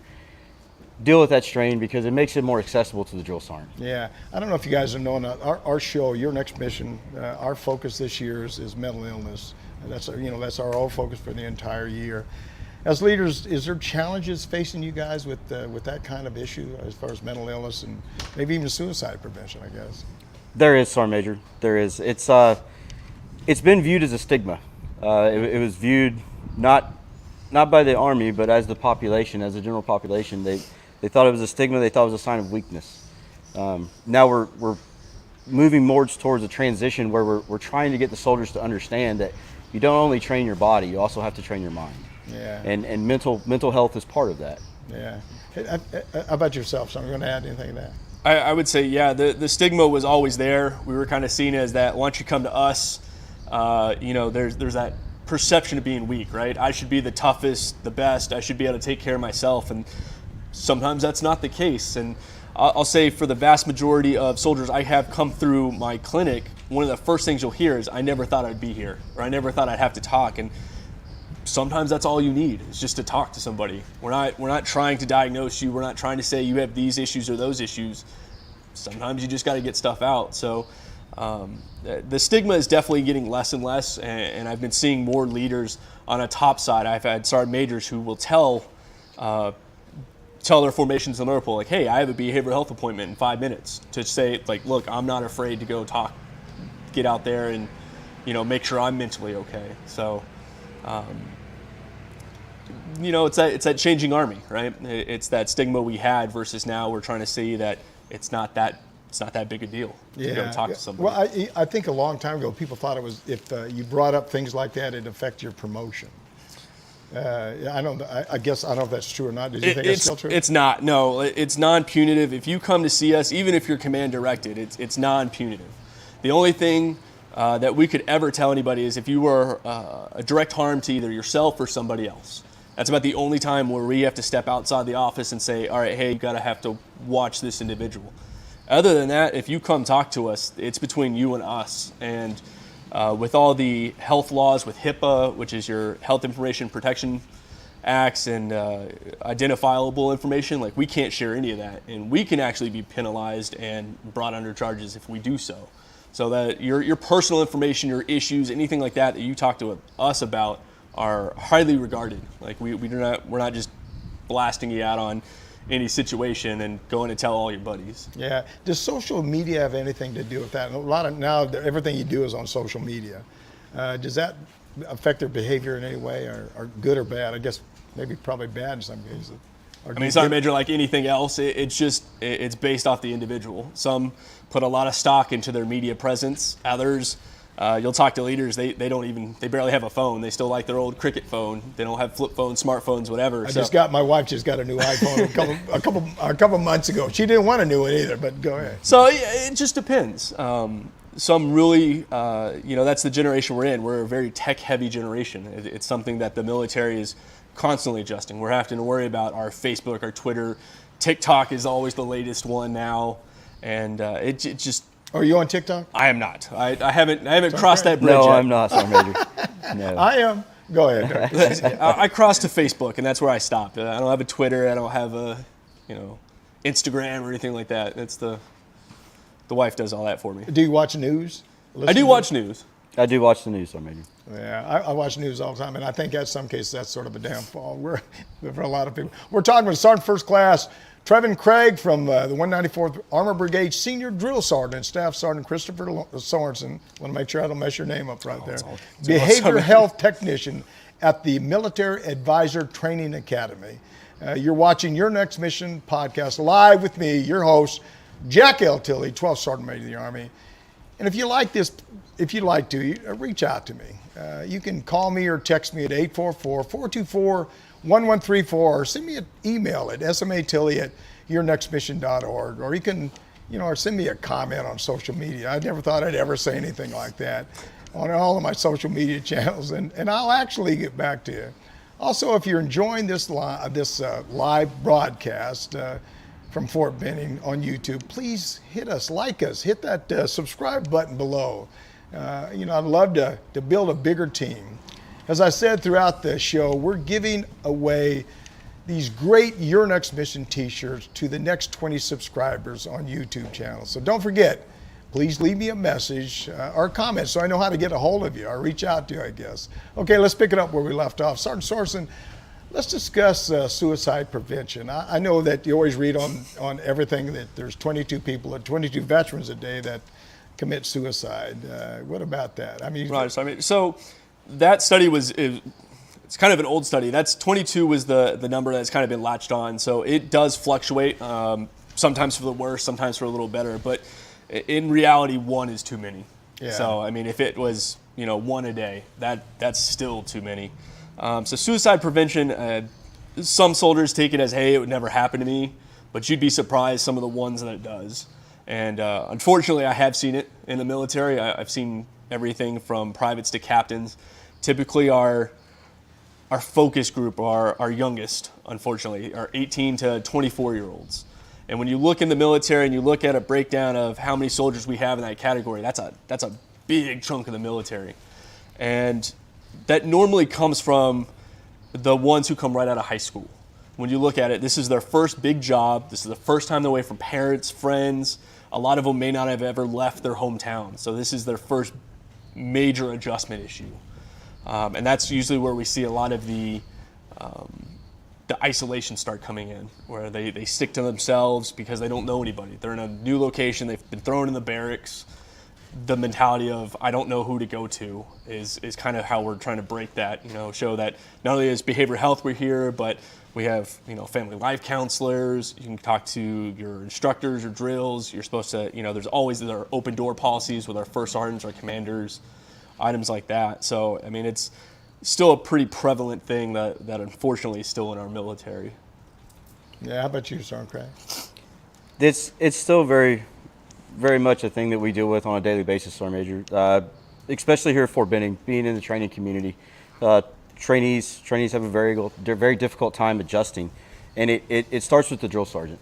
Speaker 8: deal with that strain because it makes it more accessible to the drill sergeant.
Speaker 2: Yeah, I don't know if you guys are knowing our show, Your Next Mission. Our focus this year is mental illness. And that's our whole focus for the entire year. As leaders, is there challenges facing you guys with that kind of issue as far as mental illness and maybe even suicide prevention? I guess
Speaker 8: there is, Sergeant Major. There is. It's been viewed as a stigma. It was viewed not by the Army, but as the population, as the general population. They thought it was a stigma. They thought it was a sign of weakness. Now we're moving more towards a transition where we're trying to get the soldiers to understand that you don't only train your body, you also have to train your mind.
Speaker 2: Yeah.
Speaker 8: And mental health is part of that.
Speaker 2: Yeah. How about yourself? So I'm going to add anything to that.
Speaker 7: I would say, yeah, the stigma was always there. We were kind of seen as that once you come to us, there's that perception of being weak, right? I should be the toughest, the best. I should be able to take care of myself. And sometimes that's not the case. And I'll say for the vast majority of soldiers I have come through my clinic, one of the first things you'll hear is, I never thought I'd be here, or I never thought I'd have to talk. And sometimes that's all you need, is just to talk to somebody. We're not trying to diagnose you. We're not trying to say you have these issues or those issues. Sometimes you just got to get stuff out. So the stigma is definitely getting less and less, and I've been seeing more leaders on a top side. I've had sergeant majors who will tell their formations in Liverpool, like, hey, I have a behavioral health appointment in 5 minutes, to say, like, look, I'm not afraid to go talk, get out there and, make sure I'm mentally okay. So, it's that changing Army, right? It's that stigma we had versus now we're trying to see that it's not that big a deal to go talk to somebody.
Speaker 2: Well, I think a long time ago people thought it was, if you brought up things like that, it'd affect your promotion. I guess I don't know if that's true or not. Did you think it's still true?
Speaker 7: It's not. No, it's non-punitive. If you come to see us, even if you're command directed, it's non-punitive. The only thing that we could ever tell anybody is if you were a direct harm to either yourself or somebody else. That's about the only time where we have to step outside the office and say, all right, hey, you have to watch this individual. Other than that, if you come talk to us, it's between you and us. And with all the health laws, with HIPAA, which is your Health Information Protection Acts, and identifiable information, like, we can't share any of that. And we can actually be penalized and brought under charges if we do so. So that your personal information, your issues, anything like that you talk to us about are highly regarded. Like, we're not just blasting you out on any situation and going to tell all your buddies.
Speaker 2: Yeah. Does social media have anything to do with that? A lot of now, everything you do is on social media. Does that affect their behavior in any way, or good or bad? I guess maybe probably bad in some cases.
Speaker 7: Sergeant Major, like anything else, it's based off the individual. Some put a lot of stock into their media presence. Others, you'll talk to leaders, they barely have a phone. They still like their old cricket phone. They don't have flip phones, smartphones, whatever.
Speaker 2: My wife just got a new iPhone a couple months ago. She didn't want a new one either, but go ahead.
Speaker 7: So it just depends. Some really, that's the generation we're in. We're a very tech-heavy generation. It's something that the military is constantly adjusting. We're having to worry about our Facebook, our Twitter. TikTok is always the latest one now, and it just.
Speaker 2: Are you on TikTok?
Speaker 7: I am not. I haven't crossed that bridge yet.
Speaker 8: No, I'm not, Sergeant Major. No.
Speaker 2: I am. Go ahead.
Speaker 7: I crossed to Facebook, and that's where I stopped. I don't have a Twitter. I don't have a, Instagram or anything like that. It's the wife does all that for me.
Speaker 2: Do you watch news?
Speaker 7: I do watch news.
Speaker 8: I do watch the news, Sergeant Major.
Speaker 2: Yeah, I watch news all the time, and I think in some cases that's sort of a downfall for a lot of people. We're talking with Sergeant First Class Trevin Craig from the 194th Armor Brigade Senior Drill Sergeant and Staff Sergeant Christopher Sorensen. I want to make sure I don't mess your name up right there. Behavior Health Technician at the Military Advisor Training Academy. You're watching Your Next Mission podcast live with me, your host, Jack L. Tilley, 12th Sergeant Major of the Army. And if you like this, if you'd like to, reach out to me. You can call me or text me at 844-424-1134 or send me an email at smatilley@yournextmission.org, or you can, or send me a comment on social media. I never thought I'd ever say anything like that on all of my social media channels, and I'll actually get back to you. Also, if you're enjoying this live broadcast from Fort Benning on YouTube, please hit us, like us, hit that subscribe button below. I'd love to build a bigger team. As I said throughout the show, we're giving away these great Your Next Mission t-shirts to the next 20 subscribers on YouTube channel. So don't forget, please leave me a message or a comment so I know how to get a hold of you or reach out to you, I guess. Okay, let's pick it up where we left off. Sergeant Sorensen, let's discuss suicide prevention. I know that you always read on everything that there's 22 people or 22 veterans a day that commit suicide. What about that? I mean,
Speaker 7: right. So that study it's kind of an old study. That's 22 was the number that's kind of been latched on. So it does fluctuate, sometimes for the worse, sometimes for a little better. But in reality, one is too many. Yeah. So I mean, if it was one a day, that's still too many. So suicide prevention, some soldiers take it as, hey, it would never happen to me, but you'd be surprised some of the ones that it does. And unfortunately, I have seen it in the military. I've seen everything from privates to captains. Typically, our focus group, our youngest, unfortunately, are 18 to 24-year-olds. And when you look in the military and you look at a breakdown of how many soldiers we have in that category, that's a big chunk of the military. And that normally comes from the ones who come right out of high school. When you look at it, this is their first big job. This is the first time they're away from parents, friends. A lot of them may not have ever left their hometown. So this is their first major adjustment issue. And that's usually where we see a lot of the isolation start coming in, where they stick to themselves because they don't know anybody. They're in a new location. They've been thrown in the barracks. The mentality of I don't know who to go to is kind of how we're trying to break that, show that not only is behavioral health we're here, but we have, family life counselors. You can talk to your instructors or drills. You're supposed to, there's always our open door policies with our first sergeants, our commanders, items like that. So, I mean, it's still a pretty prevalent thing that unfortunately is still in our military.
Speaker 2: Yeah, how about you, Sergeant Craig?
Speaker 8: It's still very, very much a thing that we deal with on a daily basis, Sergeant Major, especially here at Fort Benning, being in the training community. Trainees have a very difficult time adjusting, and it starts with the drill sergeant.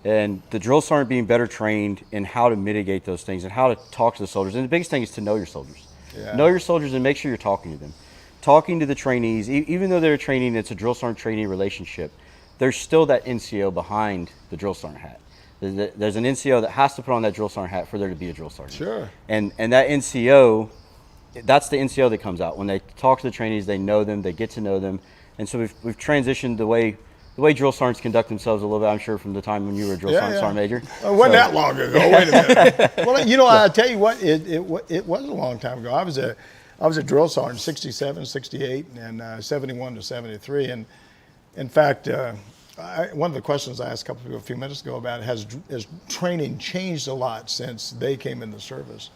Speaker 8: And the drill sergeant being better trained in how to mitigate those things and how to talk to the soldiers. And the biggest thing is to know your soldiers. Yeah. Know your soldiers and make sure you're talking to them. Talking to the trainees, even though they're training, it's a drill sergeant-trainee relationship, there's still that NCO behind the drill sergeant hat. There's an NCO that has to put on that drill sergeant hat for there to be a drill sergeant. Sure. And that NCO, that's the NCO that comes out. When they talk to the trainees, they know them, they get to know them. And so we've transitioned the way drill sergeants conduct themselves a little bit, I'm sure, from the time when you were a drill sergeant major.
Speaker 2: It wasn't that long ago. Wait a minute. Well, I'll tell you what, it was a long time ago. I was a drill sergeant, 67, 68, and 71 to 73. And in fact, one of the questions I asked a couple of people a few minutes ago about has training changed a lot since they came in the service?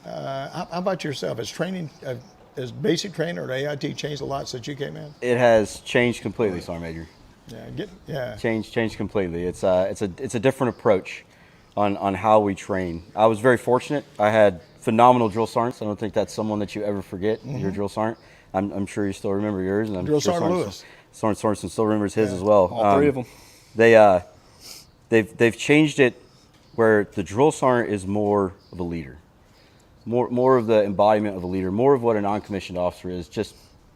Speaker 2: How about yourself? Has basic training or AIT changed a lot since you came in?
Speaker 8: It has changed completely, Sergeant Major.
Speaker 2: Yeah.
Speaker 8: Changed completely. It's a different approach on how we train. I was very fortunate. I had phenomenal drill sergeants. I don't think that's someone that you ever forget. Mm-hmm. Your drill sergeant. I'm sure you still remember yours. And I'm
Speaker 2: drill
Speaker 8: sure
Speaker 2: Sergeant Lewis.
Speaker 8: Sergeant Sorensen still remembers his as well.
Speaker 7: All three of them.
Speaker 8: They've changed it where the drill sergeant is more of a leader, more of the embodiment of a leader, more of what a non-commissioned officer is, just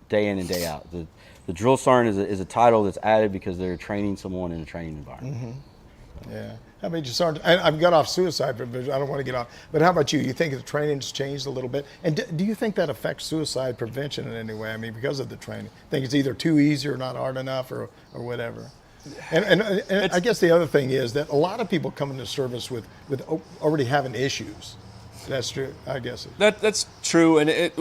Speaker 8: day in and day out. The drill sergeant is a title that's added because they're training someone in a training environment.
Speaker 2: Mm-hmm. Yeah. How about you, Sergeant? I've got off suicide prevention. I don't want to get off. But how about you? You think the training's changed a little bit? And do you think that affects suicide prevention in any way? I mean, because of the training. Think it's either too easy or not hard enough or whatever? And I guess the other thing is that a lot of people come into service with already having issues. That's true, I guess.
Speaker 7: That's true. And it,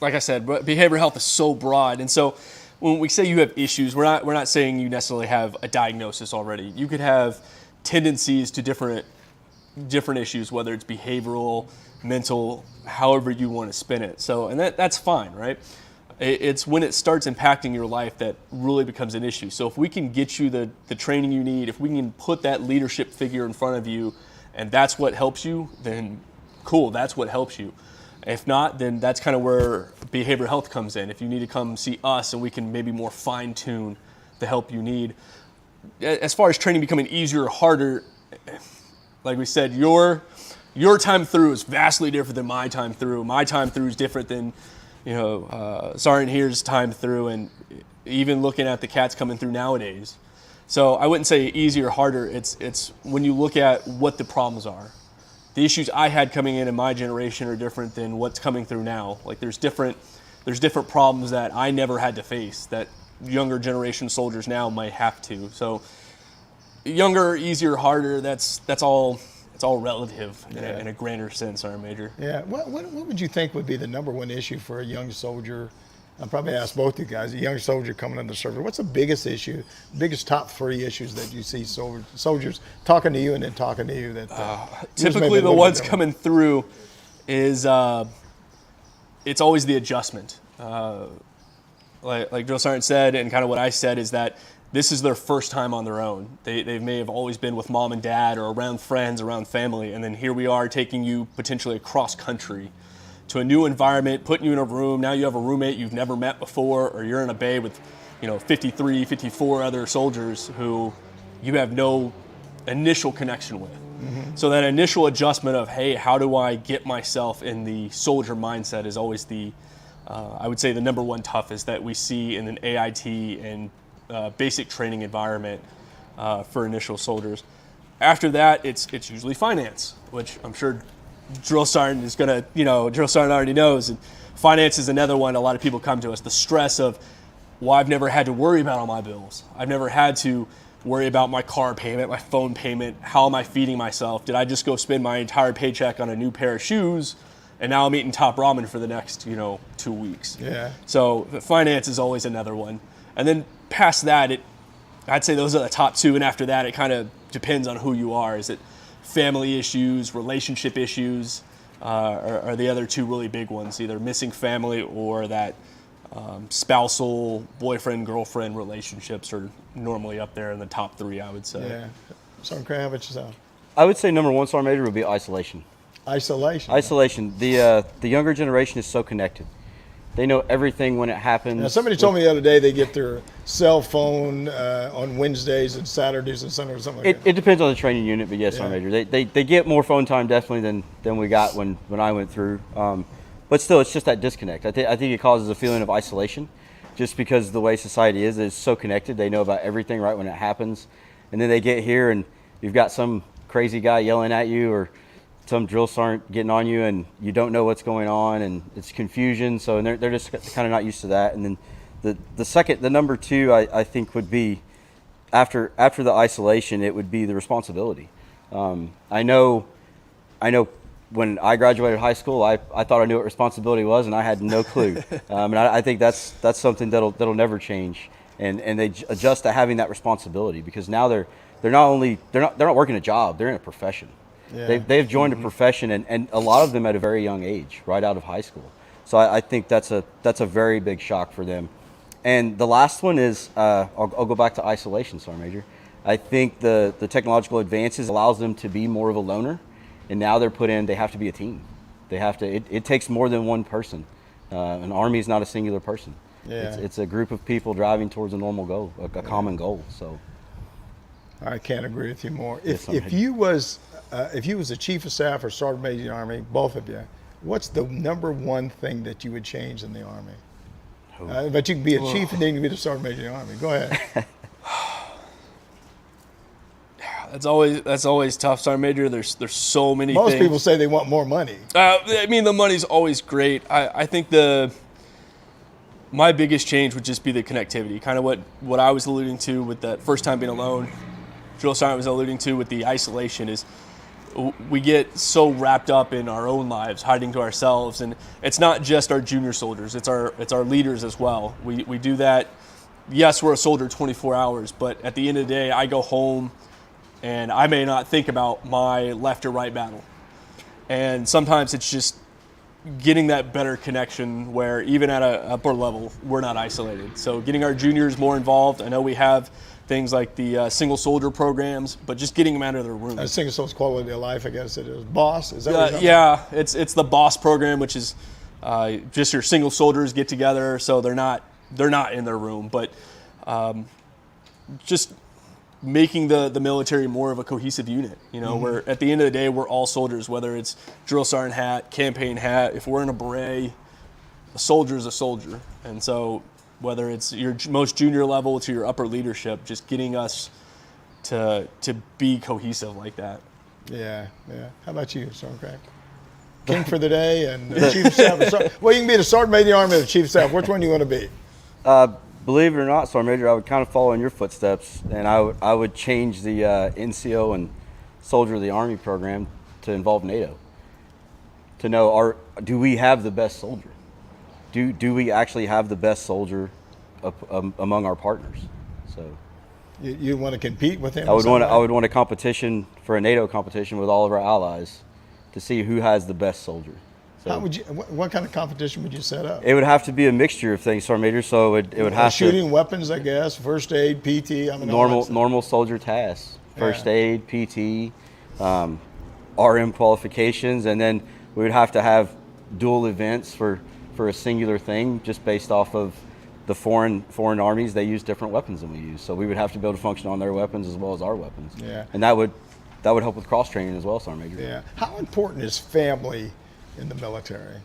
Speaker 7: like I said, behavioral health is so broad. And so when we say you have issues, we're not saying you necessarily have a diagnosis already. You could have tendencies to different, different issues, whether it's behavioral, mental, however you want to spin it. So, and that's fine, right? It's when it starts impacting your life that really becomes an issue. So if we can get you the training you need, if we can put that leadership figure in front of you, and that's what helps you, then cool, that's what helps you. If not, then that's kind of where behavioral health comes in. If you need to come see us and we can maybe more fine tune the help you need. As far as training becoming easier or harder, like we said, your time through is vastly different than my time through. My time through is different than, Sergeant here's time through, and even looking at the cats coming through nowadays. So I wouldn't say easier or harder. It's when you look at what the problems are. The issues I had coming in my generation are different than what's coming through now. Like there's different problems that I never had to face that younger generation soldiers now might have to. So younger, easier, harder, that's all. It's all relative in a grander sense, Sergeant Major.
Speaker 2: Yeah. What would you think would be the number one issue for a young soldier? I'll probably ask both you guys. A young soldier coming into service. What's the biggest issue? Biggest top 3 issues that you see soldiers talking to you and then talking to you that
Speaker 7: typically the ones coming through is it's always the adjustment. Like Drill Sergeant said, and kind of what I said is that this is their first time on their own. They may have always been with mom and dad or around friends, around family, and then here we are taking you potentially across country to a new environment, putting you in a room. Now you have a roommate you've never met before, or you're in a bay with 53, 54 other soldiers who you have no initial connection with. Mm-hmm. So that initial adjustment of, hey, how do I get myself in the soldier mindset is always I would say the number one toughest that we see in an AIT and basic training environment for initial soldiers. After that, it's usually finance, which I'm sure Drill Sergeant is gonna, Drill Sergeant already knows. And finance is another one. A lot of people come to us. The stress of, well, I've never had to worry about all my bills. I've never had to worry about my car payment, my phone payment. How am I feeding myself? Did I just go spend my entire paycheck on a new pair of shoes, and now I'm eating top ramen for the next 2 weeks?
Speaker 2: Yeah.
Speaker 7: So finance is always another one. And then past that, I'd say those are the top 2, and after that, it kind of depends on who you are. Is it family issues, relationship issues, are the other 2 really big ones, either missing family or that spousal, boyfriend, girlfriend relationships are normally up there in the top 3, I would say.
Speaker 2: Yeah. So, Craig, how about yourself?
Speaker 8: I would say number 1, Sergeant Major, would be isolation.
Speaker 2: Isolation.
Speaker 8: The younger generation is so connected. They know everything when it happens.
Speaker 2: Now, somebody told me the other day they get their cell phone on Wednesdays and Saturdays and Sundays or something like that.
Speaker 8: It depends on the training unit, but yes, Sergeant Major. They get more phone time definitely than we got when I went through. But still, it's just that disconnect. I think it causes a feeling of isolation just because the way society is so connected. They know about everything right when it happens. And then they get here and you've got some crazy guy yelling at you or some drill sergeant getting on you and you don't know what's going on and it's confusion. So they're just kind of not used to that. And then the number 2, I think would be after the isolation, it would be the responsibility. I know when I graduated high school, I thought I knew what responsibility was and I had no clue. And I think that's something that'll never change. And they adjust to having that responsibility because now they're not working a job, they're in a profession. Yeah. They've joined a profession, and a lot of them at a very young age, right out of high school. So I think that's a very big shock for them. And the last one is I'll go back to isolation, Sergeant Major. I think the technological advances allows them to be more of a loner, and now they have to be a team. It takes more than one person. An army is not a singular person. Yeah. It's a group of people driving towards a normal goal, a common goal. So
Speaker 2: I can't agree with you more. If you was a chief of staff or sergeant major in the Army, both of you, what's the number 1 thing that you would change in the Army? But you can be a chief and then you can be the sergeant major in the Army. Go ahead.
Speaker 7: That's always tough, Sergeant Major. There's so many things.
Speaker 2: Most people say they want more money.
Speaker 7: The money's always great. I think my biggest change would just be the connectivity, kind of what I was alluding to with that first time being alone. Drill Sergeant was alluding to with the isolation is we get so wrapped up in our own lives, hiding to ourselves, and it's not just our junior soldiers, it's our leaders as well. We do that. Yes, we're a soldier 24 hours, but at the end of the day, I go home, and I may not think about my left or right battle. And sometimes it's just getting that better connection where even at an upper level, we're not isolated. So getting our juniors more involved. I know we have things like the single soldier programs, but just getting them out of their room.
Speaker 2: Single soldier's quality of life, I guess it is. BOSS, is that what you're talking
Speaker 7: Yeah, it's the BOSS program, which is just your single soldiers get together, so they're not in their room, but just making the military more of a cohesive unit, where at the end of the day, we're all soldiers, whether it's drill sergeant hat, campaign hat. If we're in a beret, a soldier is a soldier. And so whether it's your most junior level to your upper leadership, just getting us to be cohesive like that.
Speaker 2: Yeah. How about you, Sergeant Craig? King for the day and Chief of Staff. Well, you can be the Sergeant Major of the Army or the Chief of Staff. Which one do you want to be?
Speaker 8: Believe it or not, Sergeant Major, I would kind of follow in your footsteps, and I would change the NCO and Soldier of the Army program to involve NATO. To know, do we have the best soldier? Do we actually have the best soldier among our partners? So
Speaker 2: you want to compete with him?
Speaker 8: I would want a competition for a NATO competition with all of our allies to see who has the best soldier. So
Speaker 2: what kind of competition would you set up?
Speaker 8: It would have to be a mixture of things, Sergeant Major. So it would have
Speaker 2: shooting weapons, I guess, first aid, PT.
Speaker 8: Normal soldier tasks, first aid, PT, RM qualifications, and then we would have to have dual events for a singular thing, just based off of the foreign armies. They use different weapons than we use, so we would have to be able to function on their weapons as well as our weapons.
Speaker 2: Yeah,
Speaker 8: and that would help with cross training as well, Sergeant Major.
Speaker 2: Yeah. How important is family in the military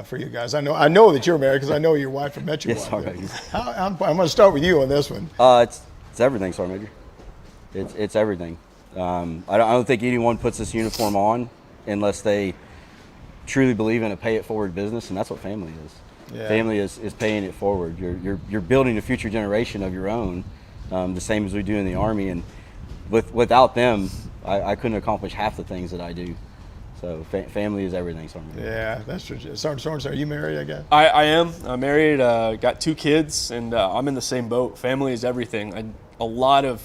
Speaker 2: for you guys? I know that you're married because I know your wife. I met your
Speaker 8: yes,
Speaker 2: wife.
Speaker 8: Sergeant Major.
Speaker 2: I'm going to start with you on this one.
Speaker 8: It's everything, Sergeant Major. It's everything. I don't think anyone puts this uniform on unless they truly believe in a pay it forward business, and that's what family is. Yeah. Family is paying it forward. You're building a future generation of your own, the same as we do in the Army, and without them, I couldn't accomplish half the things that I do. So family is everything, Sergeant.
Speaker 2: Yeah, that's true. Sergeant Sorensen, are you married, I guess?
Speaker 7: I am. I'm married, got 2 kids, and I'm in the same boat. Family is everything. A lot of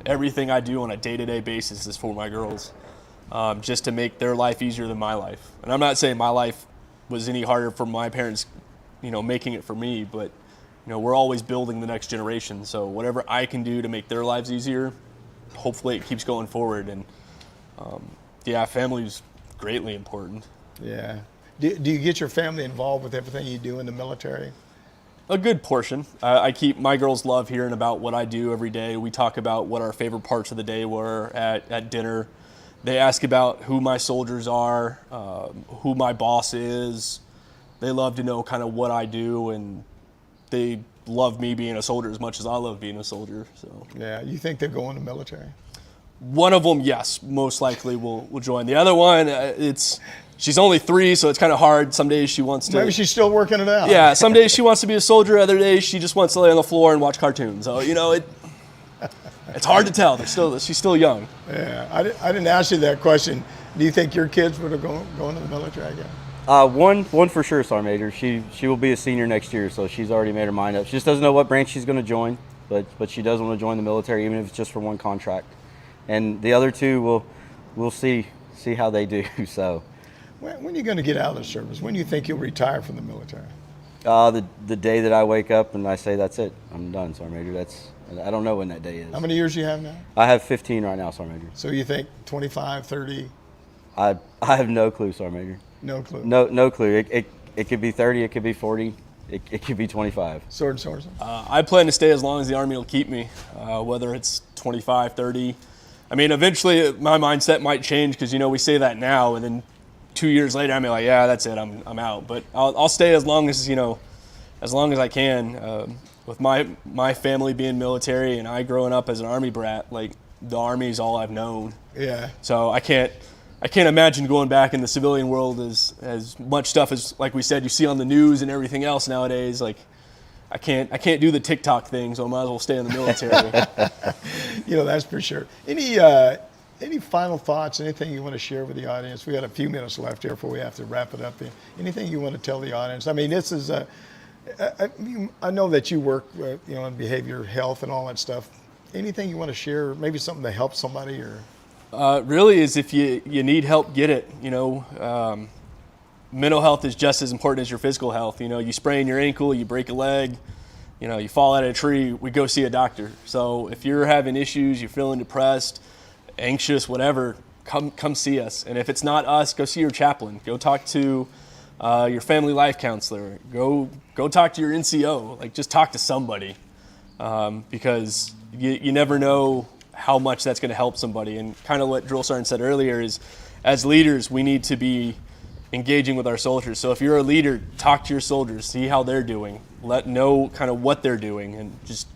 Speaker 7: everything I do on a day-to-day basis is for my girls, just to make their life easier than my life. And I'm not saying my life was any harder for my parents, making it for me, but, we're always building the next generation. So whatever I can do to make their lives easier, hopefully it keeps going forward. And, family is greatly important.
Speaker 2: Yeah. Do you get your family involved with everything you do in the military?
Speaker 7: A good portion. I keep my girls love hearing about what I do every day. We talk about what our favorite parts of the day were at dinner. They ask about who my soldiers are, who my boss is. They love to know kind of what I do, and they love me being a soldier as much as I love being a soldier. So
Speaker 2: yeah, you think they'll go in the military?
Speaker 7: One of them, yes, most likely will join. The other one, she's only 3, so it's kind of hard. Some days she wants to.
Speaker 2: Maybe she's still working it out.
Speaker 7: Yeah, some days she wants to be a soldier. Other days she just wants to lay on the floor and watch cartoons. So it's hard to tell. She's still young.
Speaker 2: Yeah, I didn't ask you that question. Do you think your kids would have gone to the military again?
Speaker 8: One for sure, Sergeant Major. She will be a senior next year, so she's already made her mind up. She just doesn't know what branch she's going to join, but she does want to join the military, even if it's just for one contract. And the other 2, we'll see how they do. So,
Speaker 2: when are you going to get out of the service? When do you think you'll retire from the military?
Speaker 8: The day that I wake up and I say that's it, I'm done, Sergeant Major. I don't know when that day is.
Speaker 2: How many years do you have now?
Speaker 8: I have 15 right now, Sergeant Major.
Speaker 2: So you think 25, 30?
Speaker 8: I have no clue, Sergeant Major.
Speaker 2: No clue.
Speaker 8: No clue. It could be 30. It could be 40. It could be 25.
Speaker 2: Sergeant Sorensen?
Speaker 7: I plan to stay as long as the Army will keep me, whether it's 25, 30. I mean, eventually my mindset might change because, we say that now, and then 2 years later, I'm like, yeah, that's it, I'm out. But I'll stay as long as, as long as I can. With my family being military and I growing up as an Army brat, like, the Army is all I've known.
Speaker 2: Yeah.
Speaker 7: So I can't imagine going back in the civilian world as much stuff as, like we said, you see on the news and everything else nowadays. Like, I can't do the TikTok thing, so I might as well stay in the military.
Speaker 2: That's for sure. Any final thoughts, anything you want to share with the audience? We got a few minutes left here before we have to wrap it up. Anything you want to tell the audience? I mean, this is I know that you work, in behavior health and all that stuff. anything you want to share? Maybe something to help somebody, or
Speaker 7: Really is if you need help, get it. Mental health is just as important as your physical health. You sprain your ankle, you break a leg, you fall out of a tree, we go see a doctor. So if you're having issues, you're feeling depressed, anxious, whatever, come see us. And if it's not us, go see your chaplain. Go talk to your family life counselor. Go talk to your NCO. Like, just talk to somebody, because you never know how much that's going to help somebody. And kind of what Drill Sergeant said earlier is, as leaders, we need to be engaging with our soldiers. So if you're a leader, talk to your soldiers, see how they're doing, know kind of what they're doing, and just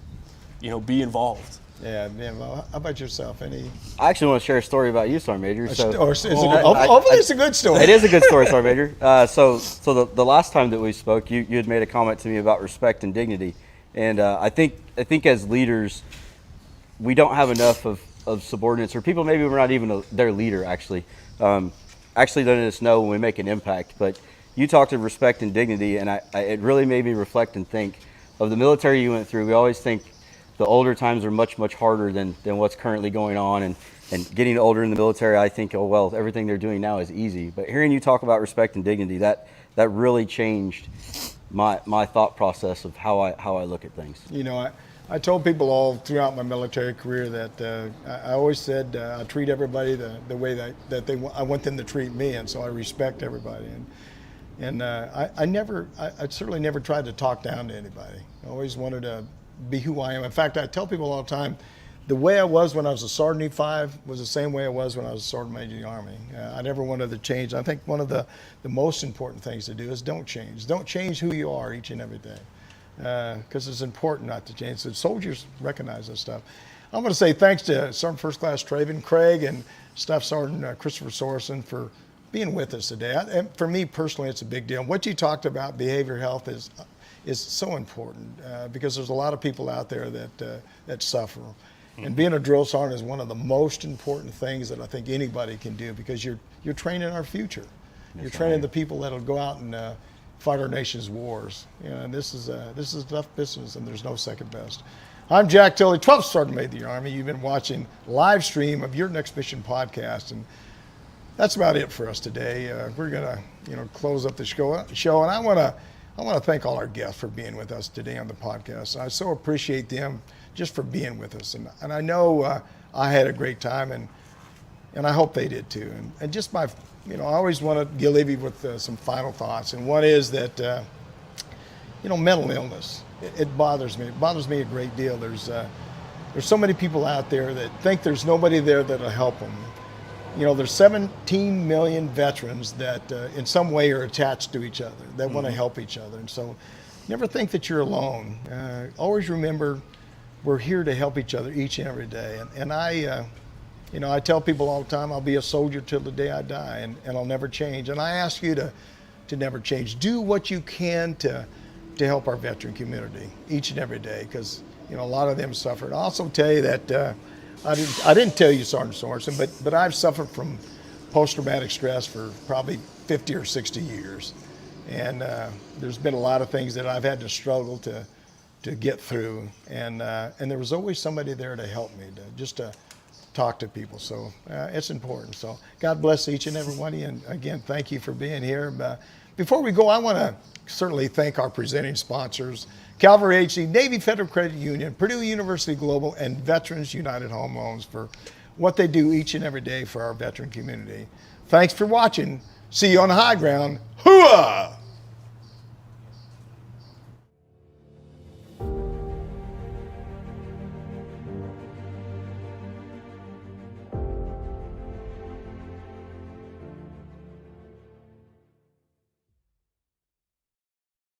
Speaker 7: be involved.
Speaker 2: Yeah, well, how about yourself?
Speaker 8: I actually want to share a story about you, Sergeant Major.
Speaker 2: Hopefully it's a good story.
Speaker 8: It is a good story, Sergeant Major. So the last time that we spoke, you had made a comment to me about respect and dignity, and I think as leaders, we don't have enough of subordinates, or people, maybe we're not even their leader actually letting us know when we make an impact. But you talked of respect and dignity, and it really made me reflect and think of the military you went through. We always think the older times are much, much harder than what's currently going on. And getting older in the military, I think, oh, well, everything they're doing now is easy. But hearing you talk about respect and dignity, that really changed my thought process of how I look at things.
Speaker 2: I told people all throughout my military career that I always said I treat everybody the way that I want them to treat me, and so I respect everybody. And I certainly never tried to talk down to anybody. I always wanted to be who I am. In fact, I tell people all the time, the way I was when I was a Sergeant E5 was the same way I was when I was a Sergeant Major in the Army. I never wanted to change. I think one of the most important things to do is don't change. Don't change who you are each and every day. Because it's important not to change. So soldiers recognize this stuff. I want to say thanks to Sergeant First Class Traven Craig and Staff Sergeant Christopher Sorensen for being with us today. And for me personally, it's a big deal. What you talked about, behavioral health, is so important because there's a lot of people out there that suffer. And being a drill sergeant is one of the most important things that I think anybody can do, because you're training our future. You're training the people that'll go out and fight our nation's wars. And this is tough business, and there's no second best. I'm Jack Tilley, 12th Sergeant Major of the Army. You've been watching live stream of Your Next Mission podcast, and that's about it for us today. We're gonna close up the show, and I want to thank all our guests for being with us today on the podcast. I so appreciate them just for being with us, and I know I had a great time, and I hope they did too. And just I always want to leave you with some final thoughts. And one is that, mental illness, it bothers me. It bothers me a great deal. There's so many people out there that think there's nobody there that'll help them. There's 17 million veterans that in some way are attached to each other, that want to help each other. And so never think that you're alone. Always remember we're here to help each other each and every day. And I tell people all the time, I'll be a soldier till the day I die, and I'll never change. And I ask you to never change. Do what you can to help our veteran community each and every day, because a lot of them suffer. I'll also tell you that I didn't tell you, Sergeant Sorensen, but I've suffered from post-traumatic stress for probably 50 or 60 years. And there's been a lot of things that I've had to struggle to get through. And there was always somebody there to help me, to talk to people. So it's important. So God bless each and every one of you. And again, thank you for being here. Before we go, I want to certainly thank our presenting sponsors, Calvary Agency, Navy Federal Credit Union, Purdue University Global, and Veterans United Home Loans for what they do each and every day for our veteran community. Thanks for watching. See you on the high ground. Hooah!